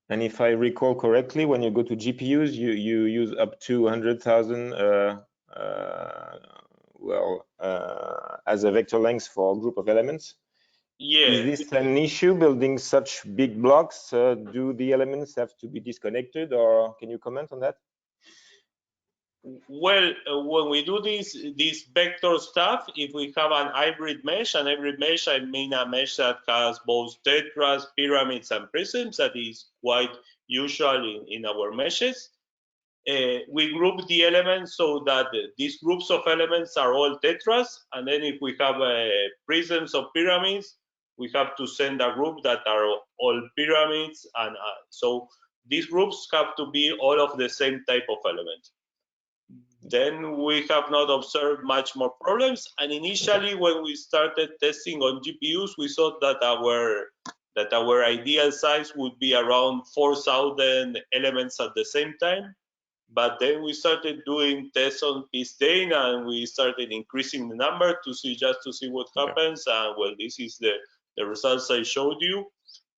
And if I recall correctly, when you go to GPUs, you use up to 100,000 as a vector length for a group of elements. Yeah. Is this an issue building such big blocks? Do the elements have to be disconnected, or can you comment on that? Well, when we do this vector stuff, if we have an hybrid mesh, I mean a mesh that has both tetras, pyramids, and prisms, that is quite usual in our meshes. We group the elements so that these groups of elements are all tetras, and then if we have prisms or pyramids, we have to send a group that are all pyramids, and so these groups have to be all of the same type of element. Then we have not observed much more problems, and initially when we started testing on GPUs, we thought that our ideal size would be around 4,000 elements at the same time. But then we started doing tests on P-Stain, and we started increasing the number to see what happens. And well, this is the results I showed you,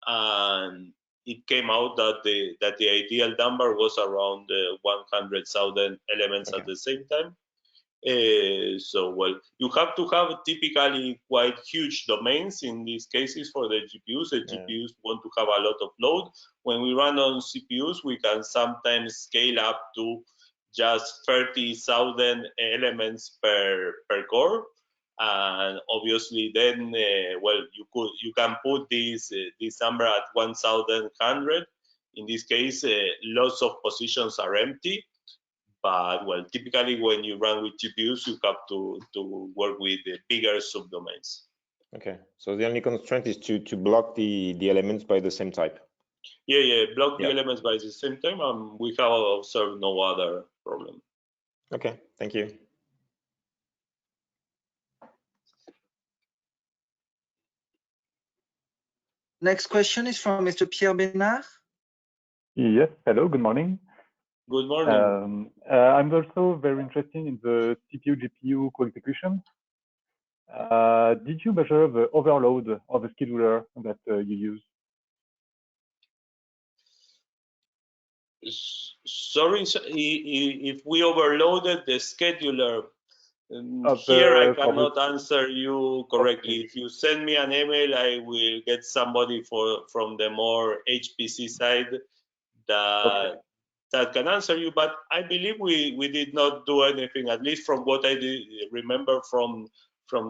and it came out that the ideal number was around 100,000 elements at the same time. So well, you have to have typically quite huge domains in these cases for the GPUs. The GPUs want to have a lot of load. When we run on CPUs, we can sometimes scale up to just 30,000 elements per core, and obviously then well, you can put this number at 1,100. In this case, lots of positions are empty. But well, typically when you run with GPUs, you have to work with the bigger subdomains. Okay, so the only constraint is to block the elements by the same type. Yeah, block the elements by the same time, and we have observed no other problem. Okay, thank you. Next question is from Mr. Pierre Bénard. Yes, hello, good morning. Good morning. I'm also very interested in the CPU-GPU co-execution. Did you measure the overload of the scheduler that you use? Sorry, if we overloaded the scheduler, here I cannot answer you correctly. Okay. If you send me an email, I will get somebody from the more HPC side that can answer you. But I believe we did not do anything, at least from what I remember from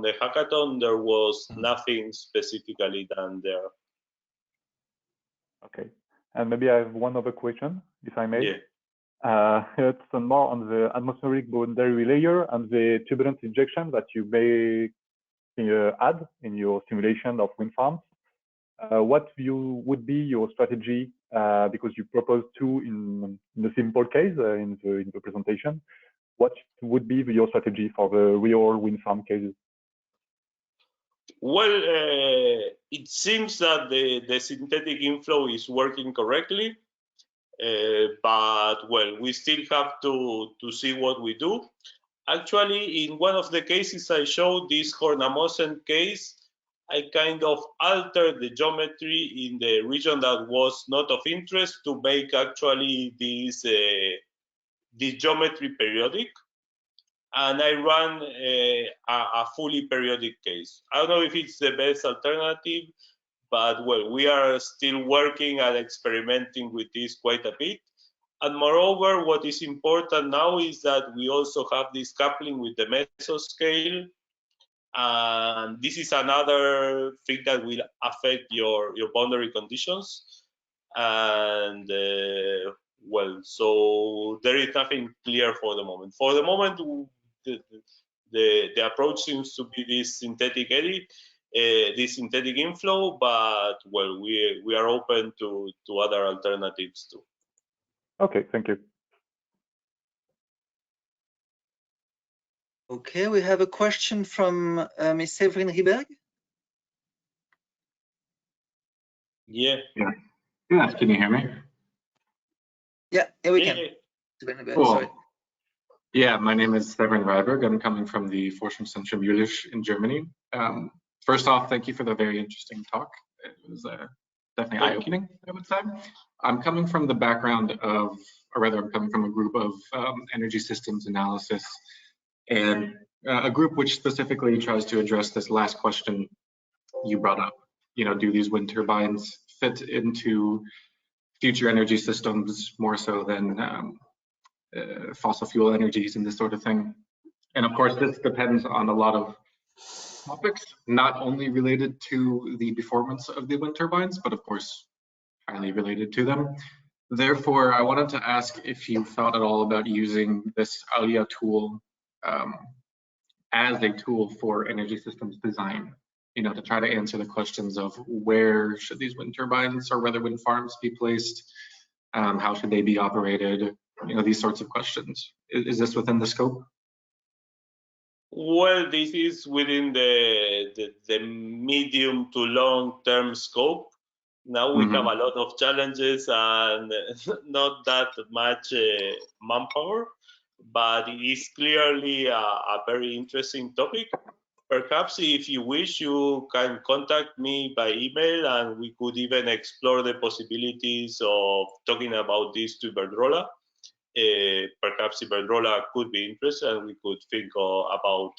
the hackathon, there was nothing specifically done there. Okay, and maybe I have one other question, if I may. Yeah. It's more on the atmospheric boundary layer and the turbulence injection that you may add in your simulation of wind farms. What would be your strategy? Because you proposed two in the simple case in the presentation. What would be your strategy for the real wind farm cases? Well, it seems that the synthetic inflow is working correctly, but well, we still have to see what we do. Actually, in one of the cases I showed, this Hornamosen case, I kind of altered the geometry in the region that was not of interest to make actually this geometry periodic. And I ran a fully periodic case. I don't know if it's the best alternative, but well, we are still working and experimenting with this quite a bit. And moreover, what is important now is that we also have this coupling with the mesoscale. And this is another thing that will affect your boundary conditions. And well, so there is nothing clear for the moment. For the moment, the approach seems to be this synthetic eddy, this synthetic inflow, but well, we are open to other alternatives too. Okay, thank you. Okay, we have a question from Ms. Séverine Riberg. Yeah. Yeah, can you hear me? Yeah, we can. Cool. Sorry. Yeah, my name is Severin Reiberg. I'm coming from the Forschungszentrum Jülich in Germany. First off, thank you for the very interesting talk. It was definitely eye-opening, I would say. I'm coming from the background of, or rather I'm coming from a group of energy systems analysis, and a group which specifically tries to address this last question you brought up. You know, do these wind turbines fit into future energy systems more so than fossil fuel energies and this sort of thing? And of course, this depends on a lot of topics, not only related to the performance of the wind turbines, but of course, highly related to them. Therefore, I wanted to ask if you thought at all about using this Alya tool as a tool for energy systems design, you know, to try to answer the questions of where should these wind turbines or whether wind farms be placed, how should they be operated, you know, these sorts of questions. Is this within the scope? Well, this is within the medium to long-term scope. Now we have a lot of challenges and not that much manpower, but it is clearly a very interesting topic. Perhaps if you wish, you can contact me by email and we could even explore the possibilities of talking about this to Iberdrola. Perhaps Iberdrola could be interested and we could think about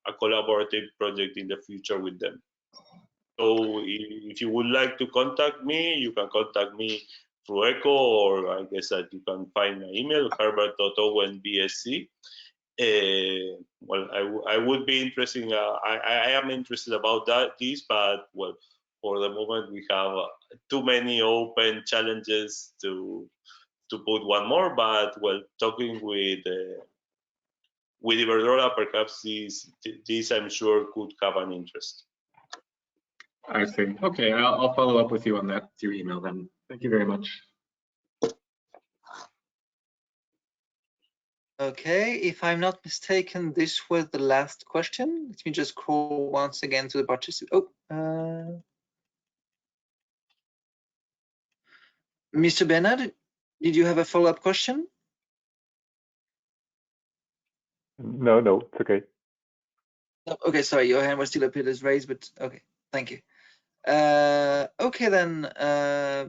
a collaborative project in the future with them. So if you would like to contact me, you can contact me through ECO, or I guess that you can find my email, herbert.owenbsc. Well, I would be interested. I am interested about this, but well, for the moment we have too many open challenges to to put one more, but well, talking with Iberdrola, perhaps this I'm sure could have an interest. I see. Okay, I'll follow up with you on that through email then. Thank you very much. Okay, if I'm not mistaken, this was the last question. Let me just scroll once again to the participant. Oh, Mr. Bernard, did you have a follow-up question? No, it's okay. Okay, sorry, your hand was still up, it is raised, but okay, thank you. Okay then,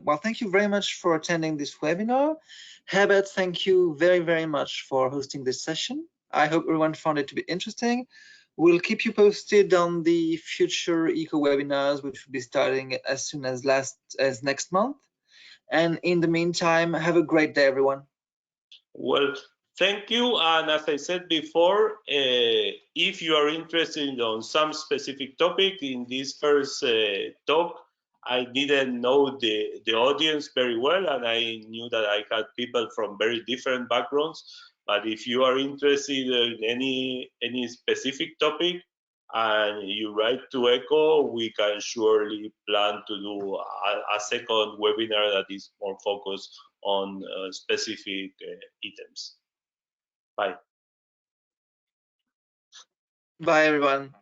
well, thank you very much for attending this webinar. Herbert, thank you very, very much for hosting this session. I hope everyone found it to be interesting. We'll keep you posted on the future ECO webinars, which will be starting as soon as next month. And in the meantime, have a great day, everyone. Well, thank you. And as I said before, if you are interested on some specific topic in this first talk, I didn't know the audience very well, and I knew that I had people from very different backgrounds. But if you are interested in any specific topic and you write to EoCoE, we can surely plan to do a second webinar that is more focused on specific items. Bye. Bye, everyone.